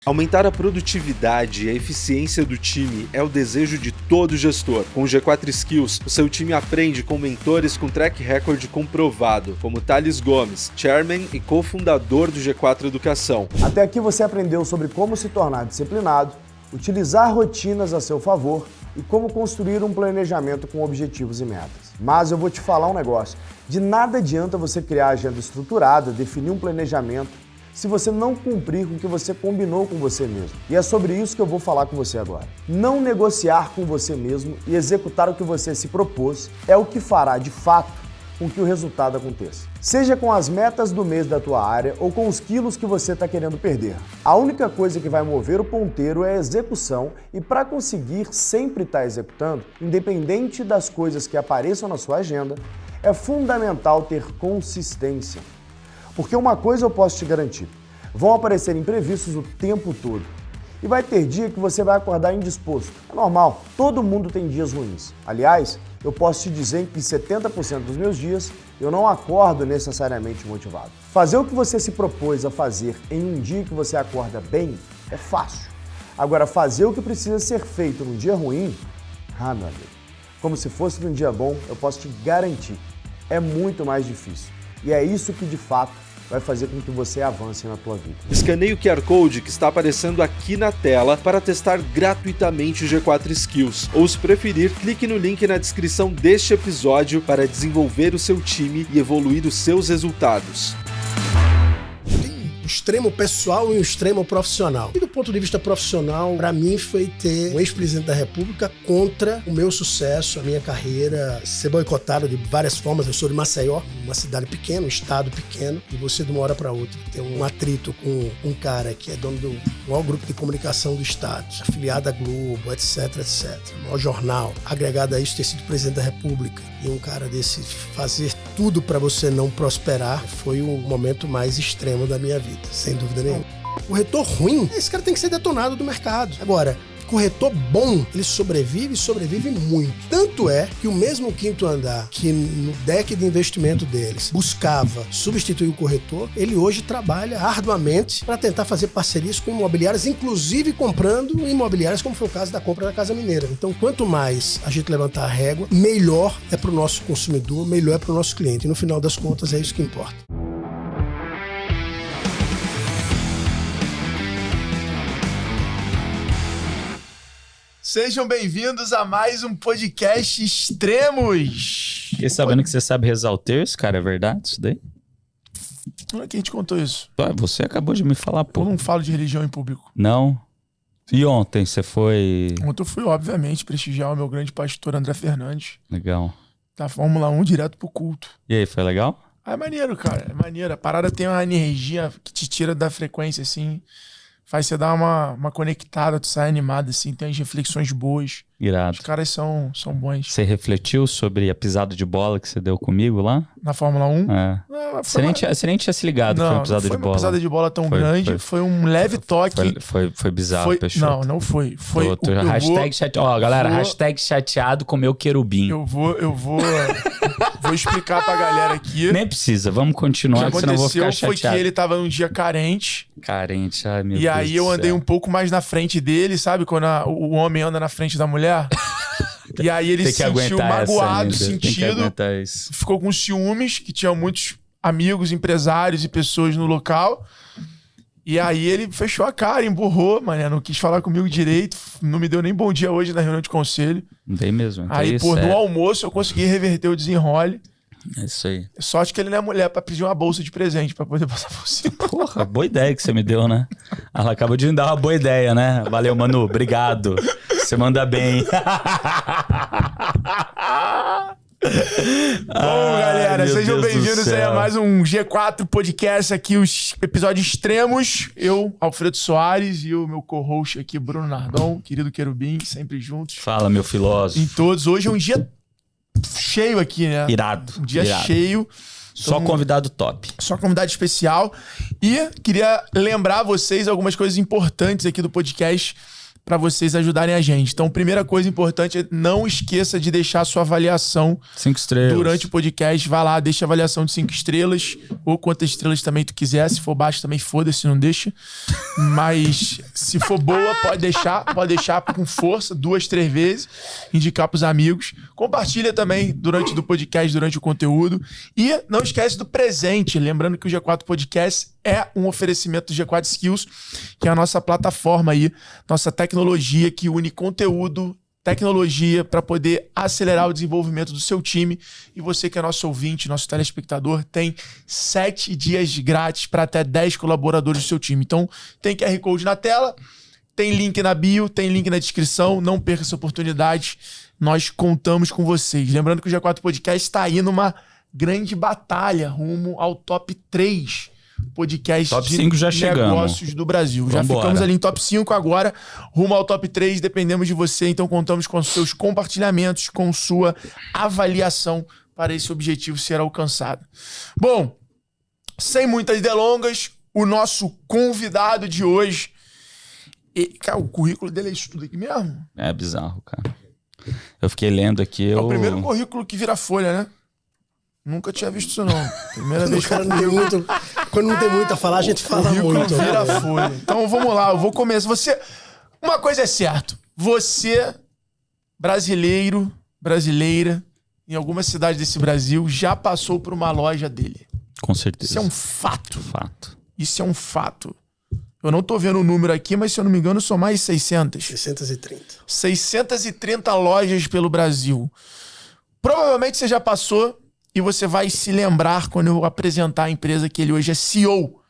Aumentar a produtividade e a eficiência do time é o desejo de todo gestor. Com o G4 Skills, o seu time aprende com mentores com track record comprovado, como Thales Gomes, chairman e cofundador do G4 Educação. Até aqui você aprendeu sobre como se tornar disciplinado, utilizar rotinas a seu favor e como construir um planejamento com objetivos e metas. Mas eu vou te falar um negócio, de nada adianta você criar agenda estruturada, definir um planejamento, se você não cumprir com o que você combinou com você mesmo. E é sobre isso que eu vou falar com você agora. Não negociar com você mesmo e executar o que você se propôs é o que fará, de fato, com que o resultado aconteça. Seja com as metas do mês da tua área ou com os quilos que você está querendo perder. A única coisa que vai mover o ponteiro é a execução e para conseguir sempre estar executando, independente das coisas que apareçam na sua agenda, é fundamental ter consistência. Porque uma coisa eu posso te garantir, vão aparecer imprevistos o tempo todo. E vai ter dia que você vai acordar indisposto. É normal, todo mundo tem dias ruins. Aliás, eu posso te dizer que em 70% dos meus dias eu não acordo necessariamente motivado. Fazer o que você se propôs a fazer em um dia que você acorda bem é fácil. Agora, fazer o que precisa ser feito num dia ruim, meu amigo, como se fosse num dia bom, eu posso te garantir, é muito mais difícil. E é isso que, de fato, vai fazer com que você avance na tua vida. Escaneie o QR Code que está aparecendo aqui na tela para testar gratuitamente o G4 Skills. Ou, se preferir, clique no link na descrição deste episódio para desenvolver o seu time e evoluir os seus resultados. Extremo pessoal e um extremo profissional. E do ponto de vista profissional, para mim foi ter um ex-presidente da República contra o meu sucesso, a minha carreira, ser boicotado de várias formas. Eu sou de Maceió, uma cidade pequena, um estado pequeno, e você de uma hora para outra tem um atrito com um cara que é dono do maior grupo de comunicação do estado, afiliado à Globo, etc, etc. O maior jornal, agregado a isso ter sido presidente da República, e um cara desse fazer tudo para você não prosperar, foi o momento mais extremo da minha vida. Sem dúvida nenhuma. Corretor ruim, esse cara tem que ser detonado do mercado. Agora, corretor bom, ele sobrevive muito. Tanto é que o mesmo Quinto Andar, que no deck de investimento deles buscava substituir o corretor, ele hoje trabalha arduamente para tentar fazer parcerias com imobiliárias, inclusive comprando imobiliárias, como foi o caso da compra da Casa Mineira. Então, quanto mais a gente levantar a régua, melhor é para o nosso consumidor, melhor é para o nosso cliente. E no final das contas, é isso que importa. Sejam bem-vindos a mais um podcast Extremos. Fiquei sabendo que você sabe rezar o terço, cara, é verdade isso daí? Como é que a gente contou isso? Você acabou de me falar, pô. Eu não falo de religião em público. Não? E ontem você foi... Ontem eu fui, obviamente, prestigiar o meu grande pastor André Fernandes. Legal. Da Fórmula 1 direto pro culto. E aí, foi legal? É maneiro, cara, é maneiro. A parada tem uma energia que te tira da frequência, assim... Faz você dar uma conectada, tu sai animado, assim, tem as reflexões boas. Irado. Os caras são bons. Você refletiu sobre a pisada de bola que você deu comigo lá? Na Fórmula 1? É. Não, você nem tinha se ligado que foi uma pisada de bola. Não foi uma pisada de bola tão grande, foi um leve toque. Foi bizarro, Peixoto. Não foi. Hashtag chateado. Ó, galera, hashtag chateado com meu querubim. Eu vou explicar pra galera aqui. Nem precisa, vamos continuar, senão eu vou ficar chateado. O que aconteceu foi que ele tava num dia carente. Carente, ai meu Deus. E aí eu andei um pouco mais na frente dele, sabe? Quando o homem anda na frente da mulher. E aí ele se sentiu magoado, sentido. Ficou com ciúmes, que tinha muitos amigos, empresários e pessoas no local. E aí ele fechou a cara, emburrou, mané, não quis falar comigo direito, não me deu nem bom dia hoje na reunião de conselho. Não tem mesmo. Aí, no almoço eu consegui reverter o desenrole. É isso aí. Sorte que ele não é mulher pra pedir uma bolsa de presente pra poder passar por cima. Porra, boa ideia que você me deu, né? Ela acabou de me dar uma boa ideia, né? Valeu, Manu, obrigado. Você manda bem. Bom, galera, sejam bem-vindos aí a mais um G4 Podcast aqui, os episódios extremos. Eu, Alfredo Soares, e o meu co-host aqui, Bruno Nardon, querido querubim, sempre juntos. Fala, meu filósofo. Em todos. Hoje é um dia cheio aqui, né? Irado. Um dia cheio. Só convidado top. Só convidado especial. E queria lembrar vocês algumas coisas importantes aqui do podcast para vocês ajudarem a gente. Então, primeira coisa importante é não esqueça de deixar a sua avaliação 5 estrelas durante o podcast. Vai lá, deixa a avaliação de 5 estrelas ou quantas estrelas também tu quiser. Se for baixo também foda-se, não deixa. Mas se for boa, pode deixar com força 2, 3 vezes, indicar pros amigos. Compartilha também durante o podcast, durante o conteúdo. E não esquece do presente, lembrando que o G4 Podcast é um oferecimento do G4 Skills, que é a nossa plataforma aí, nossa tecnologia que une conteúdo, tecnologia para poder acelerar o desenvolvimento do seu time. E você que é nosso ouvinte, nosso telespectador, tem 7 dias grátis para até 10 colaboradores do seu time. Então, tem QR Code na tela, tem link na bio, tem link na descrição. Não perca essa oportunidade. Nós contamos com vocês. Lembrando que o G4 Podcast está aí numa grande batalha rumo ao top 3 podcast top 5 já negócios do Brasil. Vambora. Já ficamos ali em top 5 agora, rumo ao top 3, dependemos de você, então contamos com seus compartilhamentos, com sua avaliação para esse objetivo ser alcançado. Bom, sem muitas delongas, o nosso convidado de hoje, cara, o currículo dele é isso tudo aqui mesmo? É bizarro, cara. Eu fiquei lendo aqui. É o primeiro currículo que vira folha, né? Nunca tinha visto isso, não. Primeira vez que quando não tem muito a falar, a gente fala muito. Vira folha. Então vamos lá, eu vou começar. Uma coisa é certa. Você, brasileira, em alguma cidade desse Brasil, já passou por uma loja dele. Com certeza. Isso é um fato. Isso é um fato. Eu não tô vendo o número aqui, mas se eu não me engano, são mais 600. 630. 630 lojas pelo Brasil. Provavelmente você já passou e você vai se lembrar quando eu apresentar a empresa que ele hoje é CEO,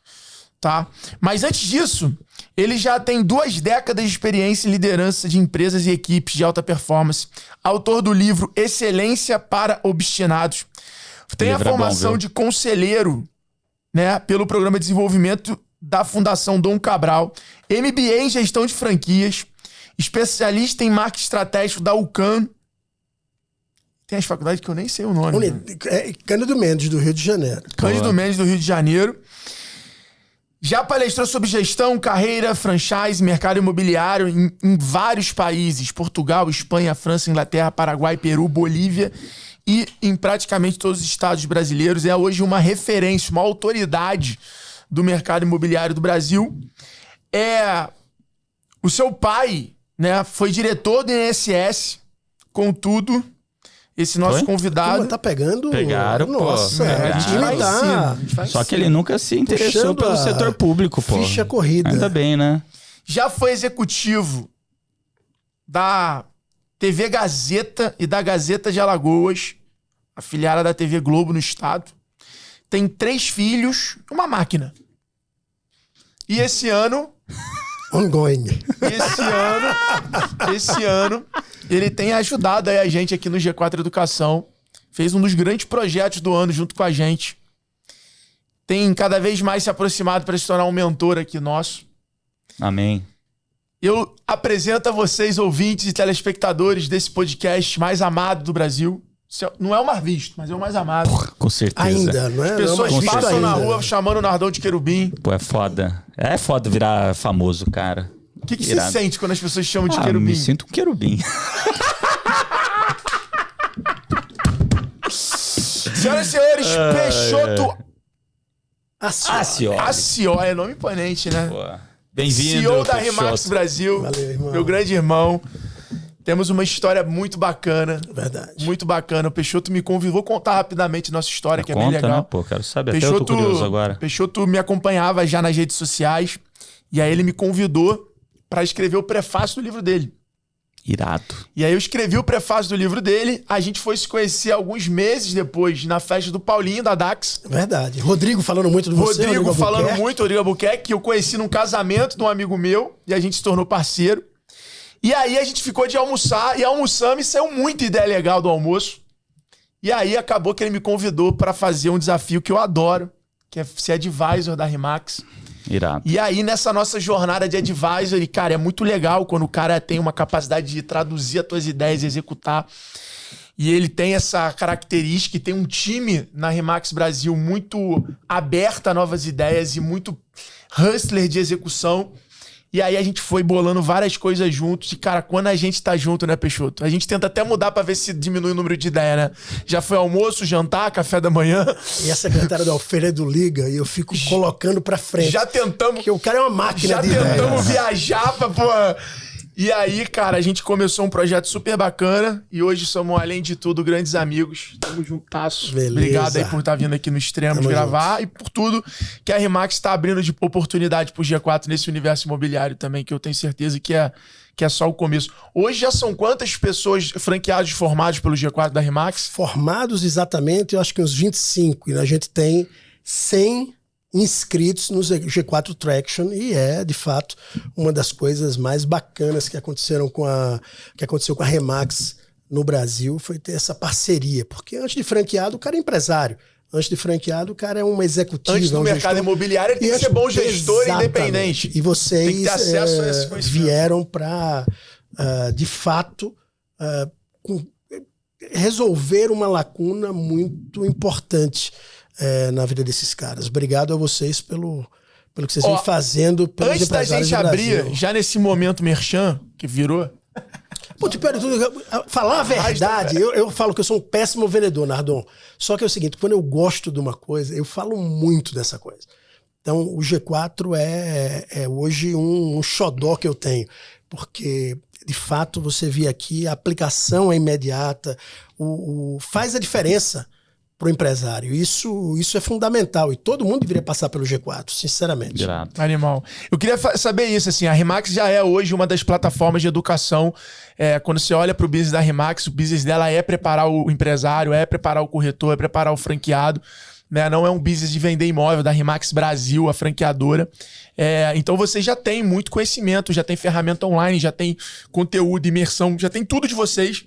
tá? Mas antes disso, ele já tem 2 décadas de experiência em liderança de empresas e equipes de alta performance. Autor do livro Excelência para Obstinados. Tem a formação de conselheiro, né, pelo Programa de Desenvolvimento da Fundação Dom Cabral. MBA em Gestão de Franquias. Especialista em Marketing Estratégico da UCAM. Tem as faculdades que eu nem sei o nome. Cândido Mendes, do Rio de Janeiro. Cândido Mendes, do Rio de Janeiro. Já palestrou sobre gestão, carreira, franchise, mercado imobiliário em vários países. Portugal, Espanha, França, Inglaterra, Paraguai, Peru, Bolívia e em praticamente todos os estados brasileiros. É hoje uma referência, uma autoridade do mercado imobiliário do Brasil. O seu pai, né, foi diretor do INSS, contudo... Esse nosso convidado... Tá pegando... Pegaram, nossa, pô. Só que ele nunca se interessou pelo setor público, pô. Ficha corrida. Ainda bem, né? Já foi executivo da TV Gazeta e da Gazeta de Alagoas, afiliada da TV Globo no estado. Tem 3 filhos, uma máquina. E esse ano... Ongoing. Esse ano, ele tem ajudado aí a gente aqui no G4 Educação. Fez um dos grandes projetos do ano junto com a gente. Tem cada vez mais se aproximado para se tornar um mentor aqui nosso. Amém. Eu apresento a vocês, ouvintes e telespectadores desse podcast mais amado do Brasil. Não é o mais visto, mas é o mais amado. Porra, com certeza. Ainda, não é? As pessoas passam na rua chamando o Nardão de querubim. Pô, é foda. É foda virar famoso, cara. O que você sente quando as pessoas chamam de querubim? Me sinto um querubim. Senhoras e senhores, Peixoto Acioli. É nome imponente, né? Bem-vindo, CEO da Remax Brasil. Valeu, irmão. Meu grande irmão. Temos uma história muito bacana. Verdade. Muito bacana. O Peixoto me convidou. Vou contar rapidamente nossa história, que é bem legal. Né, pô? Quero saber. Até eu tô curioso agora. Peixoto me acompanhava já nas redes sociais. E aí ele me convidou para escrever o prefácio do livro dele. Irado. E aí eu escrevi o prefácio do livro dele. A gente foi se conhecer alguns meses depois, na festa do Paulinho, da Dax. Verdade. Rodrigo falando muito do você. Rodrigo falando muito, Rodrigo Albuquerque, que eu conheci num casamento de um amigo meu. E a gente se tornou parceiro. E aí a gente ficou de almoçar, e almoçamos, e saiu muita ideia legal do almoço. E aí acabou que ele me convidou para fazer um desafio que eu adoro, que é ser advisor da Remax. Irado. E aí nessa nossa jornada de advisor, e cara, é muito legal quando o cara tem uma capacidade de traduzir as tuas ideias e executar. E ele tem essa característica, e tem um time na Remax Brasil muito aberto a novas ideias e muito hustler de execução. E aí a gente foi bolando várias coisas juntos. E, cara, quando a gente tá junto, né, Peixoto? A gente tenta até mudar pra ver se diminui o número de ideia, né? Já foi almoço, jantar, café da manhã. E a secretária da Alfredo liga e eu fico colocando pra frente. Já tentamos... Porque o cara é uma máquina de ideia. Já tentamos viajar pra, pô... E aí, cara, a gente começou um projeto super bacana e hoje somos, além de tudo, grandes amigos. Tamo juntasso. Beleza. Obrigado aí por estar vindo aqui no Extremos gravar junto. E por tudo que a Remax está abrindo de oportunidade pro G4 nesse universo imobiliário também, que eu tenho certeza que é só o começo. Hoje já são quantas pessoas franqueados formados pelo G4 da Remax? Formados exatamente, eu acho que uns 25. E a gente tem 100... inscritos no G4 Traction e de fato, uma das coisas mais bacanas que aconteceu com a Remax no Brasil foi ter essa parceria, porque antes de franqueado o cara é empresário, antes de franqueado o cara é um executivo. Antes do mercado imobiliário ele tem que ser bom gestor independente. E vocês tem que ter acesso a esse conhecimento. Vieram para, de fato, resolver uma lacuna muito importante na vida desses caras. Obrigado a vocês pelo que vocês vêm fazendo pelos empresários do Brasil. Antes da gente abrir, já nesse momento merchan, que virou... Falar a verdade, eu falo que eu sou um péssimo vendedor, Nardon. Só que é o seguinte, quando eu gosto de uma coisa, eu falo muito dessa coisa. Então, o G4 é hoje um xodó que eu tenho. Porque, de fato, você vê aqui, a aplicação é imediata, faz a diferença para o empresário. Isso é fundamental e todo mundo deveria passar pelo G4, sinceramente. Grato. Animal. Eu queria saber isso, assim, a Remax já é hoje uma das plataformas de educação. Quando você olha para o business da Remax, o business dela é preparar o empresário, é preparar o corretor, é preparar o franqueado. Né? Não é um business de vender imóvel da Remax Brasil, a franqueadora. Então você já tem muito conhecimento, já tem ferramenta online, já tem conteúdo, imersão, já tem tudo de vocês.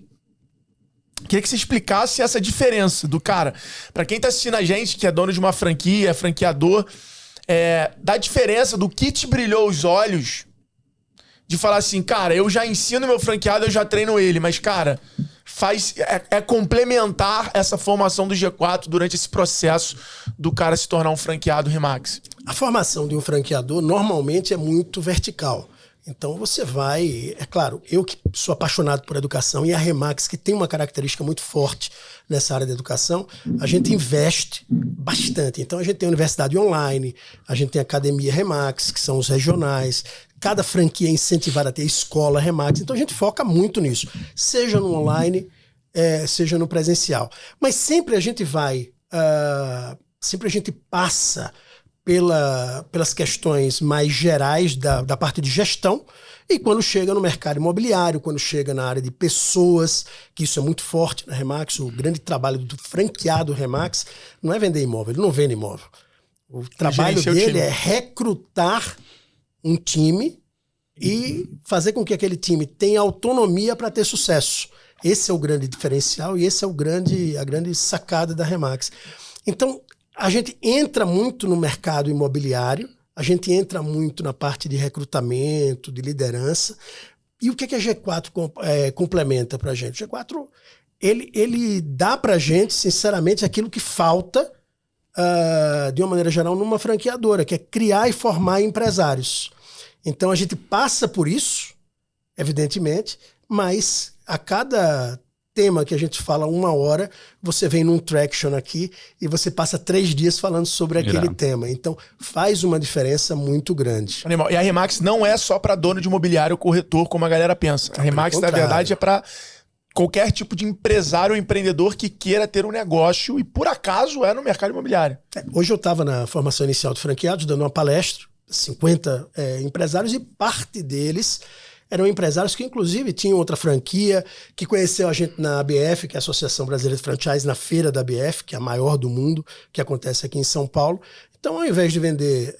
Queria que você explicasse essa diferença do cara. Para quem tá assistindo a gente, que é dono de uma franquia, é franqueador, da diferença do que te brilhou os olhos de falar assim, cara, eu já ensino meu franqueado, eu já treino ele, mas, cara, complementar essa formação do G4 durante esse processo do cara se tornar um franqueado Remax. A formação de um franqueador normalmente é muito vertical. Então você vai... É claro, eu que sou apaixonado por educação e a Remax, que tem uma característica muito forte nessa área da educação, a gente investe bastante. Então a gente tem universidade online, a gente tem academia Remax, que são os regionais, cada franquia é incentivada a ter escola Remax. Então a gente foca muito nisso, seja no online, seja no presencial. Mas sempre a gente vai... sempre a gente passa... pelas questões mais gerais da parte de gestão, e quando chega no mercado imobiliário, quando chega na área de pessoas, que isso é muito forte na Remax, o grande trabalho do franqueado Remax não é vender imóvel, ele não vende imóvel. O trabalho dele é recrutar um time e fazer com que aquele time tenha autonomia para ter sucesso. Esse é o grande diferencial e esse é a grande sacada da Remax. Então, a gente entra muito no mercado imobiliário, a gente entra muito na parte de recrutamento, de liderança. E o que a G4 complementa para a gente? O G4 ele dá para a gente, sinceramente, aquilo que falta, de uma maneira geral, numa franqueadora, que é criar e formar empresários. Então a gente passa por isso, evidentemente, mas a cada tema que a gente fala 1 hora, você vem num traction aqui e você passa 3 dias falando sobre aquele tema. Então, faz uma diferença muito grande. Animal. E a Remax não é só para dono de imobiliário, corretor, como a galera pensa. A Remax, na verdade, é para qualquer tipo de empresário ou empreendedor que queira ter um negócio e, por acaso, é no mercado imobiliário. Hoje eu estava na formação inicial de franqueados, dando uma palestra, 50 empresários, e parte deles eram empresários que, inclusive, tinham outra franquia, que conheceu a gente na ABF, que é a Associação Brasileira de Franchise, na feira da ABF, que é a maior do mundo, que acontece aqui em São Paulo. Então, ao invés de vender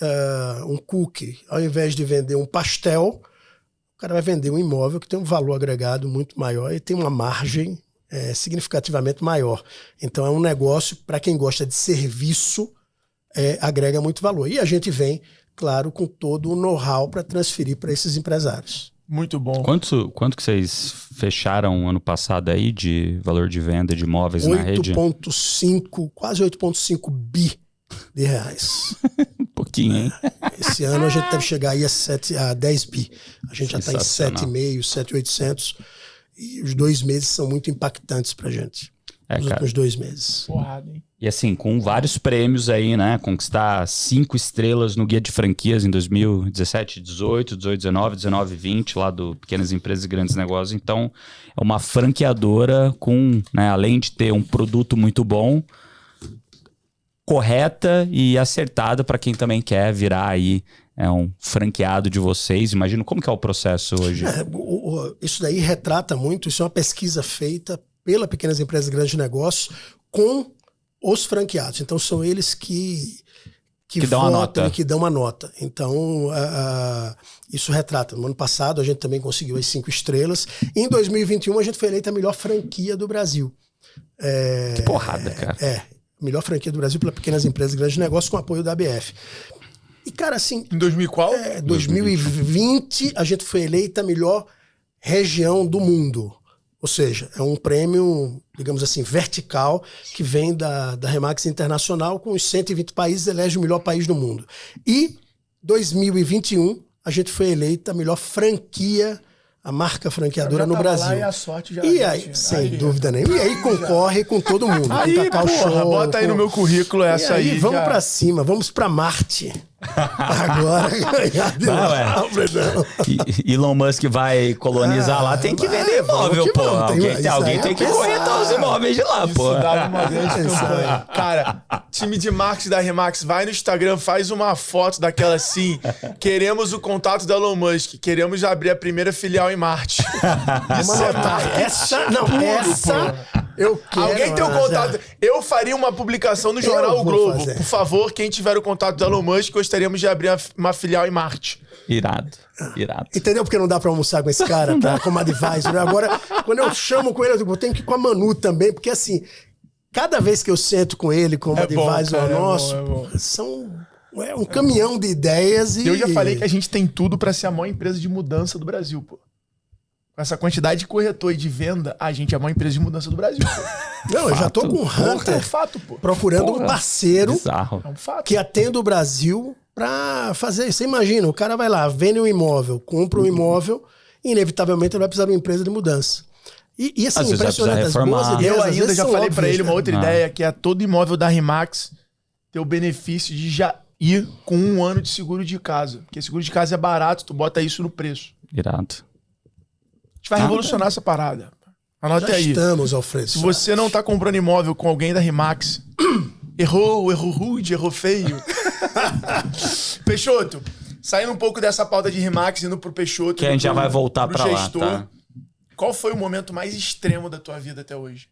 um cookie, ao invés de vender um pastel, o cara vai vender um imóvel que tem um valor agregado muito maior e tem uma margem significativamente maior. Então, é um negócio, para quem gosta de serviço, agrega muito valor. E a gente vem, claro, com todo o know-how para transferir para esses empresários. Muito bom. Quanto que vocês fecharam ano passado aí de valor de venda de imóveis na rede? 8,5, quase 8,5 bi de reais. Pouquinho, hein? Esse ano a gente deve chegar aí a 10 bi. A gente já está em 7,5, 7,800. E os 2 meses são muito impactantes pra gente. Os últimos 2 meses. Porrada, hein? E assim, com vários prêmios aí, né? Conquistar 5 estrelas no Guia de Franquias em 2017, 18, 19, 19, 20, lá do Pequenas Empresas e Grandes Negócios. Então, é uma franqueadora com, né, além de ter um produto muito bom, correta e acertada para quem também quer virar aí um franqueado de vocês. Imagino como que é o processo hoje. Isso daí retrata muito, isso é uma pesquisa feita pela Pequenas Empresas e Grandes Negócios com os franqueados. Então são eles que dão a nota. Que dão uma nota. Então isso retrata. No ano passado a gente também conseguiu as 5 estrelas. E em 2021 a gente foi eleita a melhor franquia do Brasil. Que porrada, cara. Melhor franquia do Brasil pela Pequenas Empresas e Grandes Negócios com apoio da ABF. E, cara, assim... Em 2000 qual? 2020 a gente foi eleita a melhor região do mundo. Ou seja, é um prêmio, digamos assim, vertical, que vem da Remax Internacional, com os 120 países, elege o melhor país do mundo. E 2021 a gente foi eleita a melhor franquia, a marca franqueadora no Brasil. Lá e a sorte já sem dúvida nenhuma. E aí concorre com todo mundo. Aí, bota aí no meu currículo essa aí. Vamos pra cima, vamos pra Marte. Agora ganhar de novo. Elon Musk vai colonizar lá, tem que vender imóvel, pô. Alguém tem que corretar os imóveis de lá, pô. Cara, time de marketing da Remax, vai no Instagram, faz uma foto daquela assim. Queremos o contato da Elon Musk, queremos abrir a primeira filial em Marte. Essa eu quero. Alguém tem o contato? Eu faria uma publicação no jornal O Globo. Por favor, quem tiver o contato do Elon Musk, gostaríamos de abrir uma filial em Marte. Irado. Entendeu porque não dá pra almoçar com esse cara, como advisor? Agora, quando eu chamo com ele, eu digo, eu tenho que ir com a Manu também, porque assim, cada vez que eu sento com ele como advisor nosso, é um caminhão de ideias e... Eu já falei que a gente tem tudo pra ser a maior empresa de mudança do Brasil, pô. Com essa quantidade de corretor e de venda, a gente é a maior empresa de mudança do Brasil. Não, eu já tô com o Hunter é um fato, pô. Procurando um parceiro que atenda o Brasil pra fazer. Você imagina, o cara vai lá, vende um imóvel, compra um imóvel, e inevitavelmente ele vai precisar de uma empresa de mudança. E assim, impressionante, as boas ideias. Eu ainda já falei pra ele uma outra cara. ideia, que é todo imóvel da Remax ter o benefício de já ir com 1 ano de seguro de casa. Porque seguro de casa é barato, tu bota isso no preço. Irado. A gente vai revolucionar essa parada. Anota aí. Estamos, Alfredo. Se você não tá comprando imóvel com alguém da Remax, errou rude, errou feio. Peixoto, saindo um pouco dessa pauta de Remax, indo pro Peixoto. Que a gente já vai voltar pra lá, tá? Qual foi o momento mais extremo da tua vida até hoje?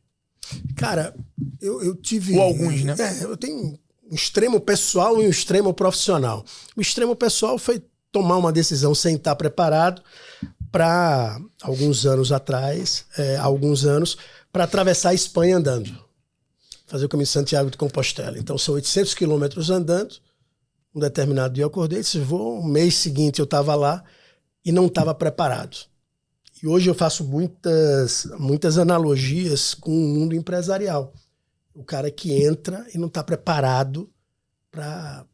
Cara, eu tive... Ou alguns, né? Eu tenho um extremo pessoal e um extremo profissional. O extremo pessoal foi tomar uma decisão sem estar preparado para alguns anos, para atravessar a Espanha andando. Fazer o caminho de Santiago de Compostela. Então são 800 quilômetros andando. Um determinado dia eu acordei, disse, no mês seguinte eu estava lá e não estava preparado. E hoje eu faço muitas analogias com o mundo empresarial. O cara que entra e não está preparado para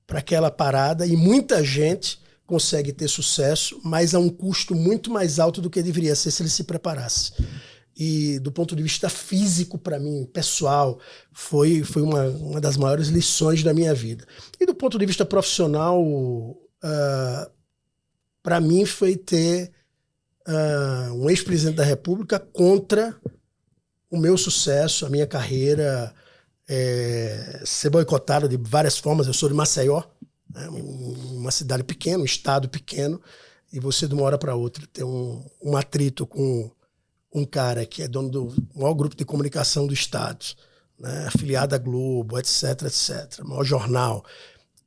aquela parada, e muita gente consegue ter sucesso, mas a um custo muito mais alto do que deveria ser se ele se preparasse. E do ponto de vista físico, para mim, pessoal, foi uma das maiores lições da minha vida. E do ponto de vista profissional, para mim foi ter um ex-presidente da República contra o meu sucesso, a minha carreira, ser boicotado de várias formas. Eu sou de Maceió, uma cidade pequena, um estado pequeno, e você de uma hora para outra ter um atrito com um cara que é dono do maior grupo de comunicação do estado, né, afiliado à Globo, etc, maior jornal,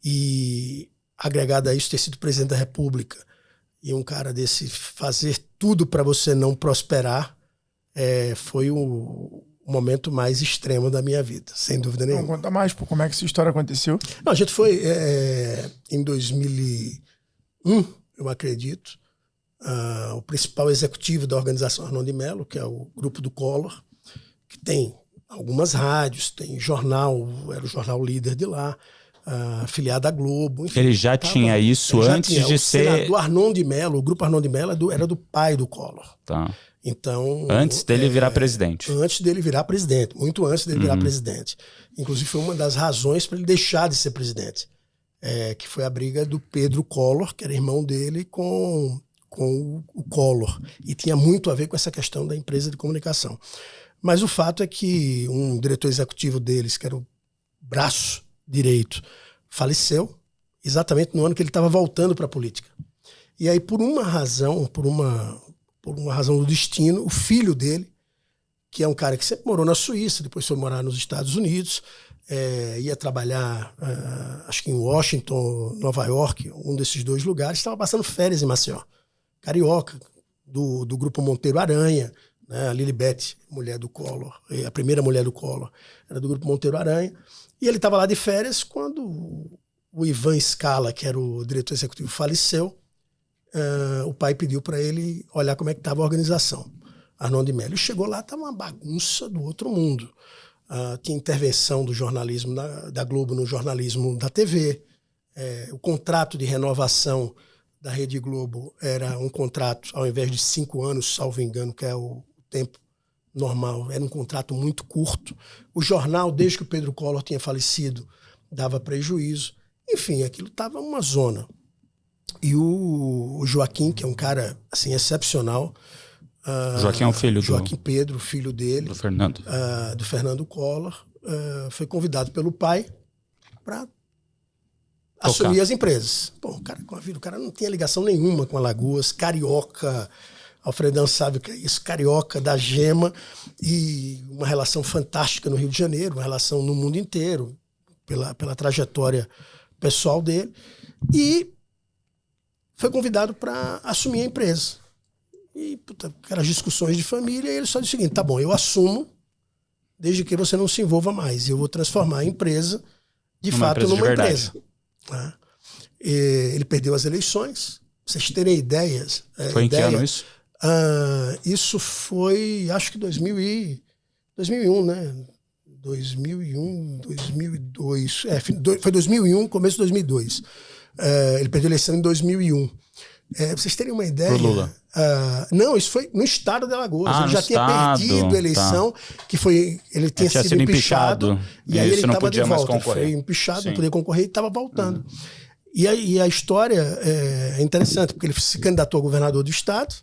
e agregado a isso ter sido presidente da República, e um cara desse fazer tudo para você não prosperar, foi o momento mais extremo da minha vida, sem dúvida nenhuma. Não, conta mais, pô, como é que essa história aconteceu? Não, a gente foi em 2001, eu acredito, o principal executivo da organização Arnon de Mello, que é o grupo do Collor, que tem algumas rádios, tem jornal, era o jornal líder de lá, afiliada à Globo. Enfim, ele já tinha isso antes de ser... O Arnon de Mello, o grupo Arnon de Mello era do pai do Collor. Tá. Então, antes dele virar presidente. Antes dele virar presidente, muito antes dele virar presidente. Inclusive foi uma das razões para ele deixar de ser presidente, que foi a briga do Pedro Collor, que era irmão dele, com o Collor. E tinha muito a ver com essa questão da empresa de comunicação. Mas o fato é que um diretor executivo deles, que era o braço direito, faleceu exatamente no ano que ele estava voltando para a política. E aí, por uma razão do destino, o filho dele, que é um cara que sempre morou na Suíça, depois foi morar nos Estados Unidos, ia trabalhar, acho que em Washington, Nova York, um desses dois lugares, estava passando férias em Maceió. Carioca, do grupo Monteiro Aranha, né? A Lilibet, mulher do Collor, a primeira mulher do Collor, era do grupo Monteiro Aranha. E ele estava lá de férias quando o Ivan Scala, que era o diretor executivo, faleceu. O pai pediu para ele olhar como é que estava a organização. Arnon de Mello chegou lá, estava uma bagunça do outro mundo. Tinha intervenção do jornalismo da Globo no jornalismo da TV. O contrato de renovação da Rede Globo era um contrato, ao invés de 5 anos, salvo engano, que é o tempo normal, era um contrato muito curto. O jornal, desde que o Pedro Collor tinha falecido, dava prejuízo. Enfim, aquilo estava uma zona. E o Joaquim, que é um cara assim, excepcional. Joaquim é o filho Joaquim Pedro, filho dele. Do Fernando. Do Fernando Collor. Foi convidado pelo pai para assumir as empresas. Pô, o cara não tinha ligação nenhuma com Alagoas, carioca. Alfredão sabe o que é isso, carioca da gema, e uma relação fantástica no Rio de Janeiro, uma relação no mundo inteiro, pela trajetória pessoal dele. E foi convidado para assumir a empresa. E aquelas discussões de família, e ele só disse o seguinte: tá bom, eu assumo, desde que você não se envolva mais. Eu vou transformar a empresa, de fato, numa empresa. Ele perdeu as eleições. Pra vocês terem ideias. Foi em que ano isso? Isso foi, acho que 2001, né? 2001, 2002. Foi 2001, começo de 2002. Ele perdeu a eleição em 2001. Pra vocês terem uma ideia... Pro Lula? Não, isso foi no estado de Alagoas. Ele já tinha perdido a eleição, que foi... Ele tinha sido empichado. E aí ele estava de volta. Foi empichado, não podia concorrer e estava voltando. E a história é interessante, porque ele se candidatou a governador do estado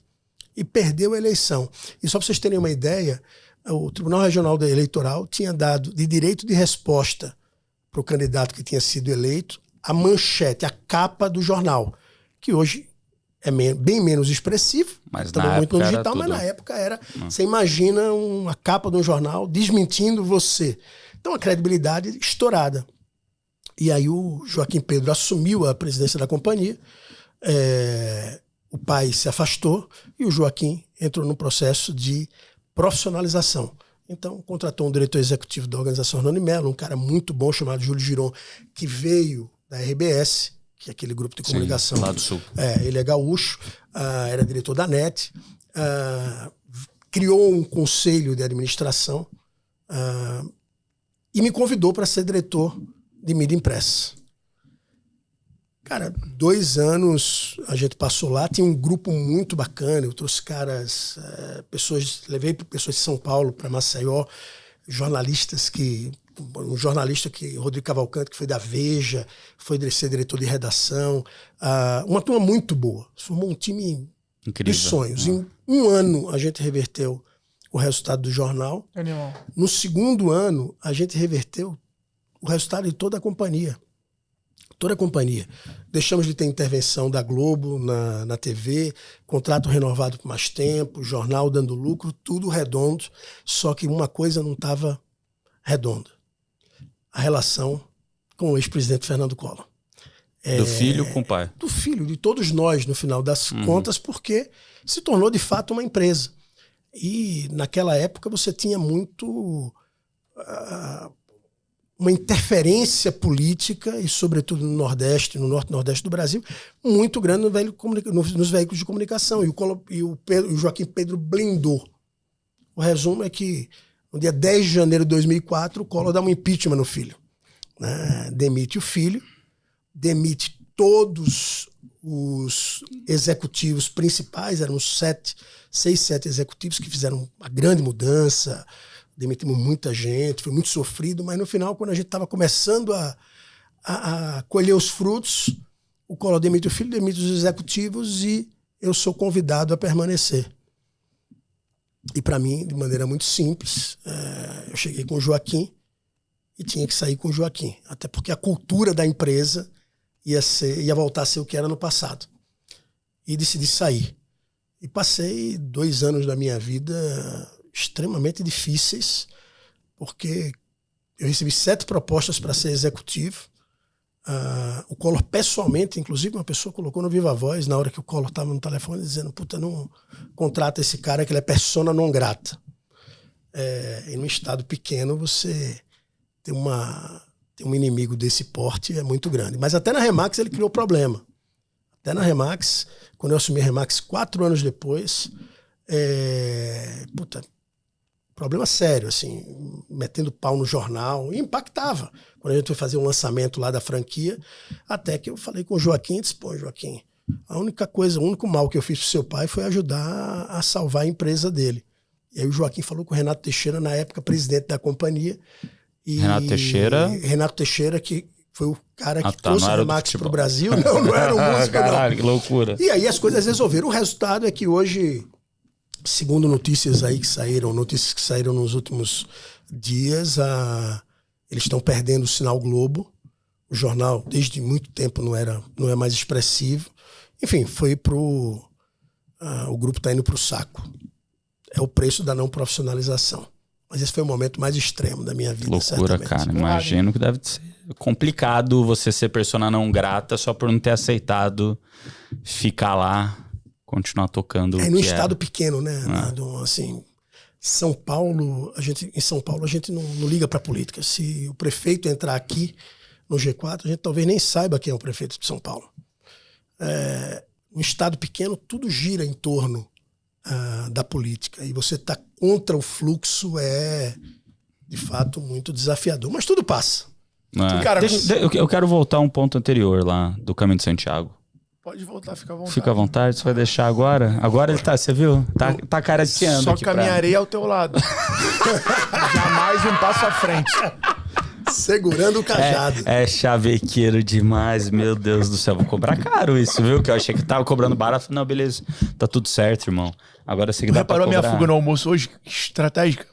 e perdeu a eleição. E só para vocês terem uma ideia, o Tribunal Regional Eleitoral tinha dado de direito de resposta para o candidato que tinha sido eleito a manchete, a capa do jornal, que hoje é bem menos expressivo, também muito no digital, mas na época era... Você imagina uma capa de um jornal desmentindo você. Então a credibilidade estourada. E aí o Joaquim Pedro assumiu a presidência da companhia, o pai se afastou e o Joaquim entrou num processo de profissionalização. Então, contratou um diretor executivo da organização Arnon de Mello, um cara muito bom chamado Júlio Giron, que veio da RBS, que é aquele grupo de comunicação. Sim, lá do Sul. Ele é gaúcho, era diretor da NET, criou um conselho de administração e me convidou para ser diretor de mídia impressa. Cara, 2 anos a gente passou lá, tinha um grupo muito bacana, eu trouxe caras, levei pessoas de São Paulo para Maceió, um jornalista Rodrigo Cavalcante, que foi da Veja, foi ser diretor de redação, uma turma muito boa, formou um time incrível, de sonhos. Em 1 ano a gente reverteu o resultado do jornal, no 2º ano a gente reverteu o resultado de toda a companhia. Toda a companhia. Deixamos de ter intervenção da Globo na TV, contrato renovado por mais tempo, jornal dando lucro, tudo redondo, só que uma coisa não estava redonda. A relação com o ex-presidente Fernando Collor. Do filho com o pai. Do filho, de todos nós, no final das contas, porque se tornou de fato uma empresa. E naquela época você tinha muito... uma interferência política, e sobretudo no Nordeste, no Norte e Nordeste do Brasil, muito grande nos veículos de comunicação. E o Joaquim Pedro blindou. O resumo é que no dia 10 de janeiro de 2004, o Collor dá um impeachment no filho. né? Demite o filho, demite todos os executivos principais, eram 6, 7 executivos que fizeram uma grande mudança, demitimos muita gente, foi muito sofrido, mas no final, quando a gente estava começando a colher os frutos, o Collor demite o filho, demite os executivos e eu sou convidado a permanecer. E para mim, de maneira muito simples, eu cheguei com o Joaquim e tinha que sair com o Joaquim, até porque a cultura da empresa ia voltar a ser o que era no passado. E decidi sair. E passei 2 anos da minha vida extremamente difíceis, porque eu recebi 7 propostas para ser executivo. O Collor pessoalmente, inclusive uma pessoa colocou no Viva Voz, na hora que o Collor estava no telefone, dizendo, puta, não contrata esse cara que ele é persona non grata. E num estado pequeno você tem um inimigo desse porte é muito grande. Mas até na Remax ele criou problema. Até na Remax, quando eu assumi a Remax 4 anos depois, problema sério, assim, metendo pau no jornal, e impactava. Quando a gente foi fazer um lançamento lá da franquia, até que eu falei com o Joaquim e disse, pô, Joaquim, o único mal que eu fiz pro seu pai foi ajudar a salvar a empresa dele. E aí o Joaquim falou com o Renato Teixeira, na época presidente da companhia. Renato Teixeira? Renato Teixeira, que foi o cara que trouxe a Remax pro Brasil. Não era um músico, caralho, não. Que loucura. E aí as coisas resolveram. O resultado é que hoje, segundo notícias que saíram nos últimos dias, eles estão perdendo o sinal Globo. O jornal, desde muito tempo, não é mais expressivo. Enfim, o grupo está indo para o saco. É o preço da não profissionalização. Mas esse foi o momento mais extremo da minha vida, loucura, certamente. Cara. Imagino que deve ser complicado você ser persona não grata só por não ter aceitado ficar lá, continuar tocando. Num estado pequeno, né? Assim, São Paulo, em São Paulo a gente não liga para política. Se o prefeito entrar aqui no G4, a gente talvez nem saiba quem é o prefeito de São Paulo. Um estado pequeno, tudo gira em torno da política. E você tá contra o fluxo de fato, muito desafiador. Mas tudo passa. Cara, eu quero voltar a um ponto anterior lá, do Caminho de Santiago. Pode voltar, fica à vontade. Fica à vontade, você vai deixar agora? Agora ele tá, você viu? Tá careteando. Só caminharei ao teu lado. Jamais um passo à frente. Segurando o cajado. É chavequeiro demais, meu Deus do céu. Vou cobrar caro isso, viu? Que eu achei que tava cobrando barato. Não, beleza. Tá tudo certo, irmão. Agora você que dá pra cobrar. Reparou a minha fuga no almoço hoje? Estratégica.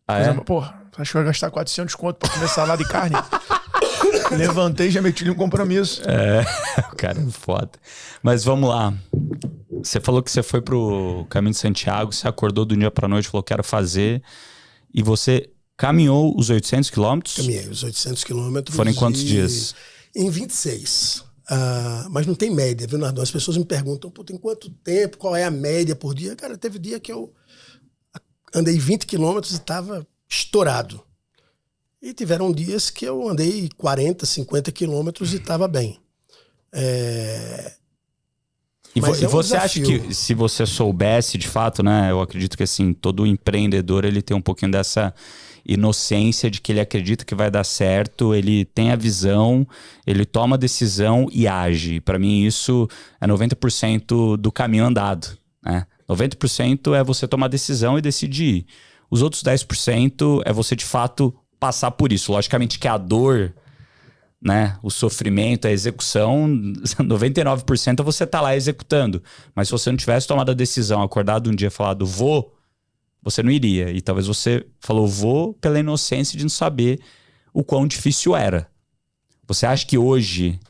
É? Porra, acho que eu ia gastar 400 conto pra comer salada e carne. Levantei e já meti um compromisso. O cara é foda. Mas vamos lá. Você falou que você foi pro Caminho de Santiago, você acordou do dia pra noite, falou que quero fazer. E você caminhou os 800 quilômetros? Caminhei os 800 quilômetros. Foram em quantos dias? Em 26. Mas não tem média, viu, Nardon? As pessoas me perguntam, em quanto tempo, qual é a média por dia? Cara, teve dia que eu andei 20 quilômetros e estava estourado. E tiveram dias que eu andei 40, 50 quilômetros e estava bem. E você acha que se você soubesse, de fato, né? Eu acredito que assim, todo empreendedor ele tem um pouquinho dessa inocência de que ele acredita que vai dar certo, ele tem a visão, ele toma a decisão e age. Para mim isso é 90% do caminho andado, né? 90% é você tomar a decisão e decidir. Os outros 10% é você de fato passar por isso. Logicamente que a dor, né, o sofrimento, a execução, 99% é você tá lá executando. Mas se você não tivesse tomado a decisão, acordado um dia e falado vou, você não iria. E talvez você falou vou pela inocência de não saber o quão difícil era. Você acha que hoje,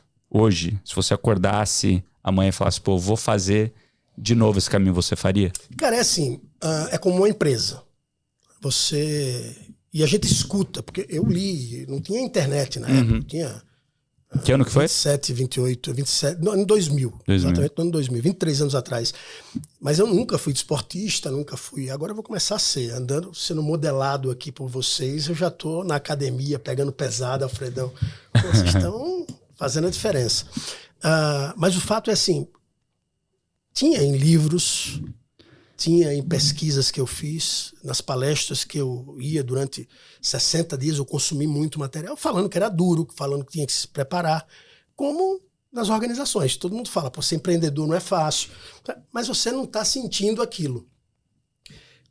se você acordasse amanhã e falasse, pô, vou fazer de novo esse caminho, você faria? Cara, é assim, é como uma empresa. E a gente escuta, porque eu li, não tinha internet na época, tinha... Que ano que foi? 27, 27, não, em 2000. Exatamente no ano 2000, 23 anos atrás. Mas eu nunca fui desportista, nunca fui. Agora eu vou começar a ser, sendo modelado aqui por vocês. Eu já tô na academia, pegando pesado, Alfredão. Pô, vocês estão fazendo a diferença. Mas o fato é assim, tinha em livros, tinha em pesquisas que eu fiz, nas palestras que eu ia durante 60 dias, eu consumi muito material, falando que era duro, falando que tinha que se preparar, como nas organizações. Todo mundo fala, ser empreendedor não é fácil, mas você não está sentindo aquilo.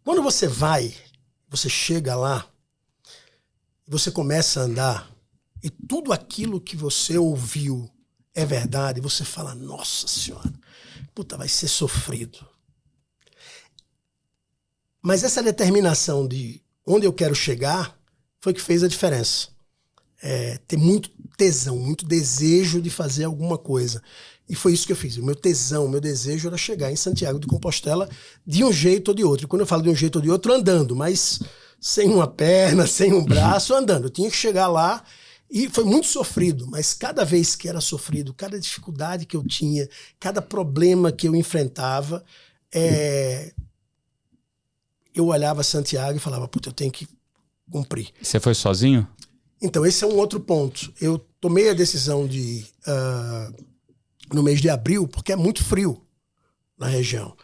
Quando você vai, você chega lá, você começa a andar, e tudo aquilo que você ouviu é verdade, você fala, nossa senhora, vai ser sofrido. Mas essa determinação de onde eu quero chegar foi que fez a diferença. Ter muito tesão, muito desejo de fazer alguma coisa. E foi isso que eu fiz. O meu tesão, o meu desejo era chegar em Santiago de Compostela de um jeito ou de outro. E quando eu falo de um jeito ou de outro, andando, mas sem uma perna, sem um braço, andando. Eu tinha que chegar lá e foi muito sofrido. Mas cada vez que era sofrido, cada dificuldade que eu tinha, cada problema que eu enfrentava, eu olhava Santiago e falava, eu tenho que cumprir. Você foi sozinho? Então, esse é um outro ponto. Eu tomei a decisão de, no mês de abril, porque é muito frio na região.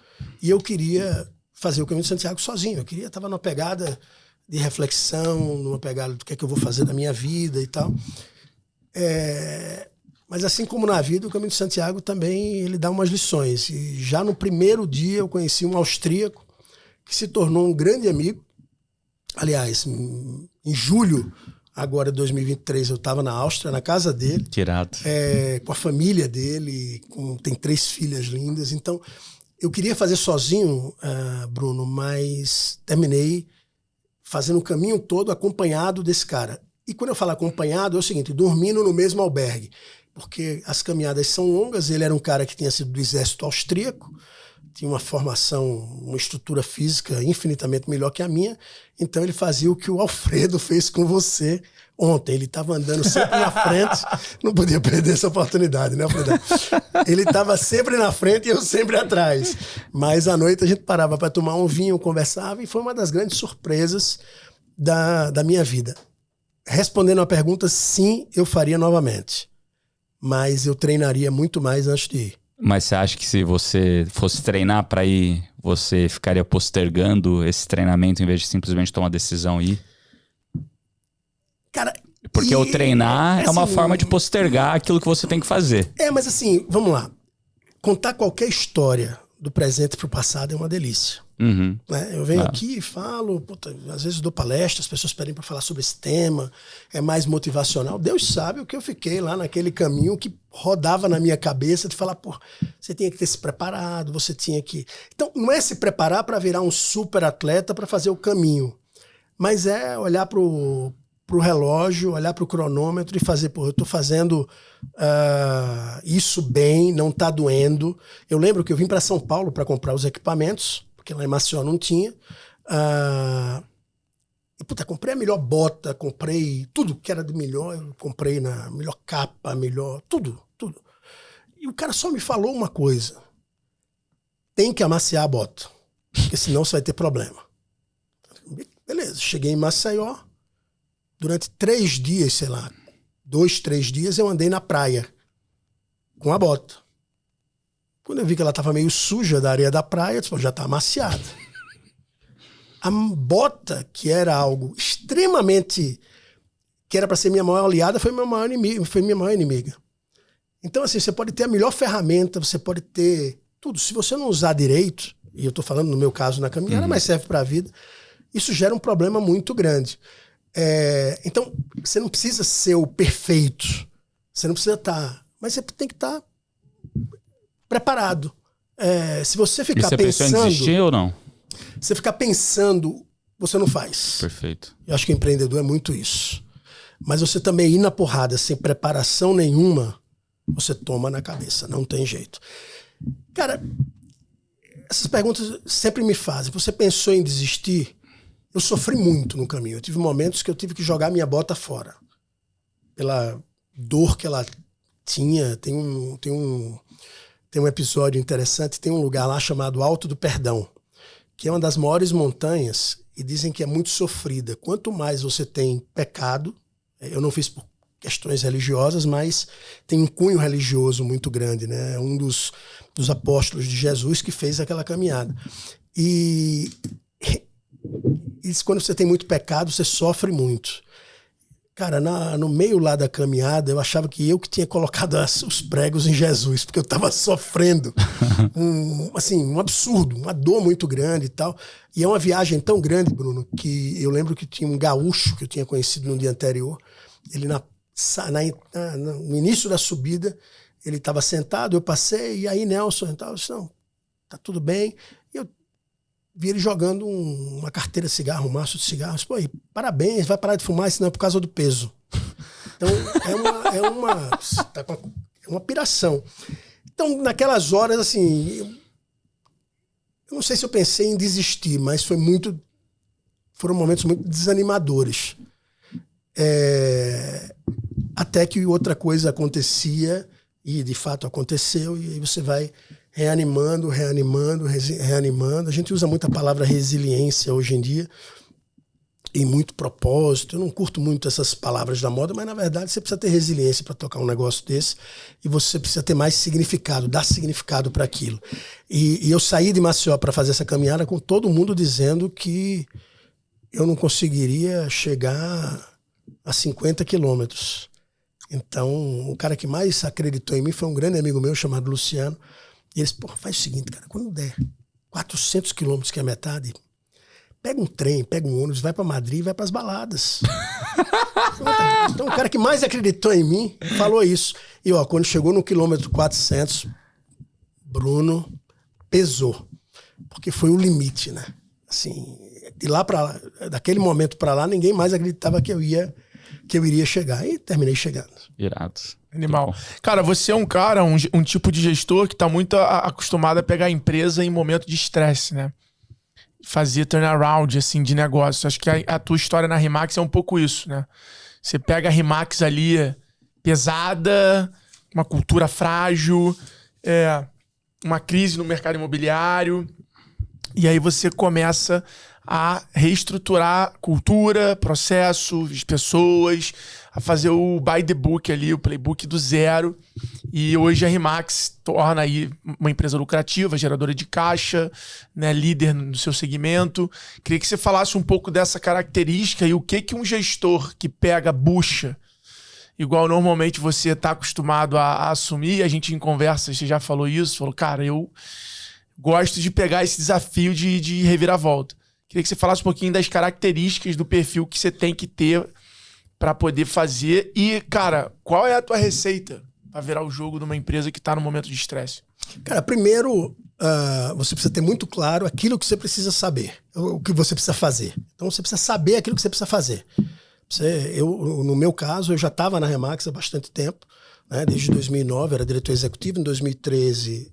E eu queria fazer o Caminho de Santiago sozinho. Eu queria, estava numa pegada de reflexão, numa pegada do que é que eu vou fazer da minha vida e tal. Mas assim como na vida, o Caminho de Santiago também ele dá umas lições. E já no primeiro dia eu conheci um austríaco que se tornou um grande amigo. Aliás, em julho agora de 2023 eu estava na Áustria, na casa dele. Tirado. Com a família dele, tem 3 filhas lindas. Então, eu queria fazer sozinho, Bruno, mas terminei fazendo o caminho todo acompanhado desse cara. E quando eu falo acompanhado, é o seguinte, dormindo no mesmo albergue. Porque as caminhadas são longas, ele era um cara que tinha sido do exército austríaco, tinha uma formação, uma estrutura física infinitamente melhor que a minha, então ele fazia o que o Alfredo fez com você ontem. Ele estava andando sempre na frente, não podia perder essa oportunidade, né, Alfredo? Ele estava sempre na frente e eu sempre atrás. Mas à noite a gente parava para tomar um vinho, conversava, e foi uma das grandes surpresas da minha vida. Respondendo a pergunta, sim, eu faria novamente. Mas eu treinaria muito mais antes de ir. Mas você acha que se você fosse treinar para ir, você ficaria postergando esse treinamento em vez de simplesmente tomar a decisão e ir? Cara, porque o treinar é uma forma de postergar aquilo que você tem que fazer. Mas assim, vamos lá. Contar qualquer história do presente pro passado é uma delícia. Uhum. Né? Eu venho aqui e falo, às vezes dou palestra, as pessoas pedem para falar sobre esse tema, é mais motivacional. Deus sabe o que eu fiquei lá naquele caminho que rodava na minha cabeça de falar, você tinha que ter se preparado, você tinha que... Então, não é se preparar para virar um super atleta para fazer o caminho, mas é olhar pro relógio, olhar pro cronômetro e fazer, eu estou fazendo isso bem, não está doendo. Eu lembro que eu vim para São Paulo para comprar os equipamentos, porque lá em Maceió não tinha. Comprei a melhor bota, comprei tudo que era de melhor, eu comprei na melhor capa, tudo. E o cara só me falou uma coisa: tem que amaciar a bota, porque senão você vai ter problema. Beleza, cheguei em Maceió, durante 3 dias, 2, 3 dias, eu andei na praia com a bota. Quando eu vi que ela estava meio suja da areia da praia, eu disse, já está amaciada. A bota, que era algo extremamente... que era para ser minha maior aliada, foi minha maior inimiga. Então, assim, você pode ter a melhor ferramenta, você pode ter tudo. Se você não usar direito, e eu estou falando no meu caso na caminhada, mas serve para a vida, isso gera um problema muito grande. Então, você não precisa ser o perfeito. Você não precisa estar... Mas você tem que estar... preparado. Se você ficar pensando... E você pensou em desistir ou não? Se você ficar pensando, você não faz. Perfeito. Eu acho que empreendedor é muito isso. Mas você também ir na porrada sem preparação nenhuma, você toma na cabeça. Não tem jeito. Cara, essas perguntas sempre me fazem. Você pensou em desistir? Eu sofri muito no caminho. Eu tive momentos que eu tive que jogar minha bota fora. Pela dor que ela tinha. Tem um episódio interessante, tem um lugar lá chamado Alto do Perdão, que é uma das maiores montanhas e dizem que é muito sofrida. Quanto mais você tem pecado, eu não fiz por questões religiosas, mas tem um cunho religioso muito grande, né? Um dos apóstolos de Jesus que fez aquela caminhada. E isso, quando você tem muito pecado, você sofre muito. Cara, no meio lá da caminhada, eu achava que eu que tinha colocado os pregos em Jesus, porque eu estava sofrendo um absurdo, uma dor muito grande e tal. E é uma viagem tão grande, Bruno, que eu lembro que tinha um gaúcho que eu tinha conhecido no dia anterior. Ele, no início da subida, ele estava sentado, eu passei, e aí Nelson, então, eu disse, não, tá tudo bem. E eu vi ele jogando uma carteira de cigarro, um maço de cigarros. Pô, parabéns, vai parar de fumar, senão é por causa do peso. Então, é uma piração. Então, naquelas horas, assim, eu não sei se eu pensei em desistir, mas foram momentos muito desanimadores. Até que outra coisa acontecia, e de fato aconteceu, e aí você vai reanimando. A gente usa muito a palavra resiliência hoje em dia, e muito propósito. Eu não curto muito essas palavras da moda, mas na verdade você precisa ter resiliência para tocar um negócio desse, e você precisa ter mais significado, dar significado para aquilo. E eu saí de Maceió para fazer essa caminhada com todo mundo dizendo que eu não conseguiria chegar a 50 quilômetros. Então, o cara que mais acreditou em mim foi um grande amigo meu chamado Luciano. E ele disse, pô, faz o seguinte, cara, quando der 400 quilômetros, que é a metade, pega um trem, pega um ônibus, vai pra Madrid e vai pras baladas. Então, o cara que mais acreditou em mim falou isso. E, ó, quando chegou no quilômetro 400, Bruno pesou. Porque foi o limite, né? Assim, de lá pra lá, daquele momento pra lá, ninguém mais acreditava que eu iria chegar. E terminei chegando. Irado. Animal. Cara, você é um cara, um tipo de gestor que tá muito acostumado a pegar a empresa em momento de estresse, né? Fazer turnaround, assim, de negócio. Acho que a tua história na RE/MAX é um pouco isso, né? Você pega a RE/MAX ali pesada, uma cultura frágil, uma crise no mercado imobiliário, e aí você começa a reestruturar cultura, processos, pessoas, a fazer o by the book ali, o playbook do zero. E hoje a RE/MAX torna aí uma empresa lucrativa, geradora de caixa, né, líder no seu segmento. Queria que você falasse um pouco dessa característica e o que um gestor que pega bucha, igual normalmente você está acostumado a assumir. A gente em conversa, você já falou isso, falou, cara, eu gosto de pegar esse desafio de reviravolta. Queria que você falasse um pouquinho das características do perfil que você tem que ter para poder fazer. E, cara, qual é a tua receita para virar o jogo de uma empresa que está no momento de estresse? Cara, primeiro, você precisa ter muito claro aquilo que você precisa saber, o que você precisa fazer. Então, você precisa saber aquilo que você precisa fazer. No meu caso, eu já estava na RE/MAX há bastante tempo, né? Desde 2009, era diretor executivo. Em 2013,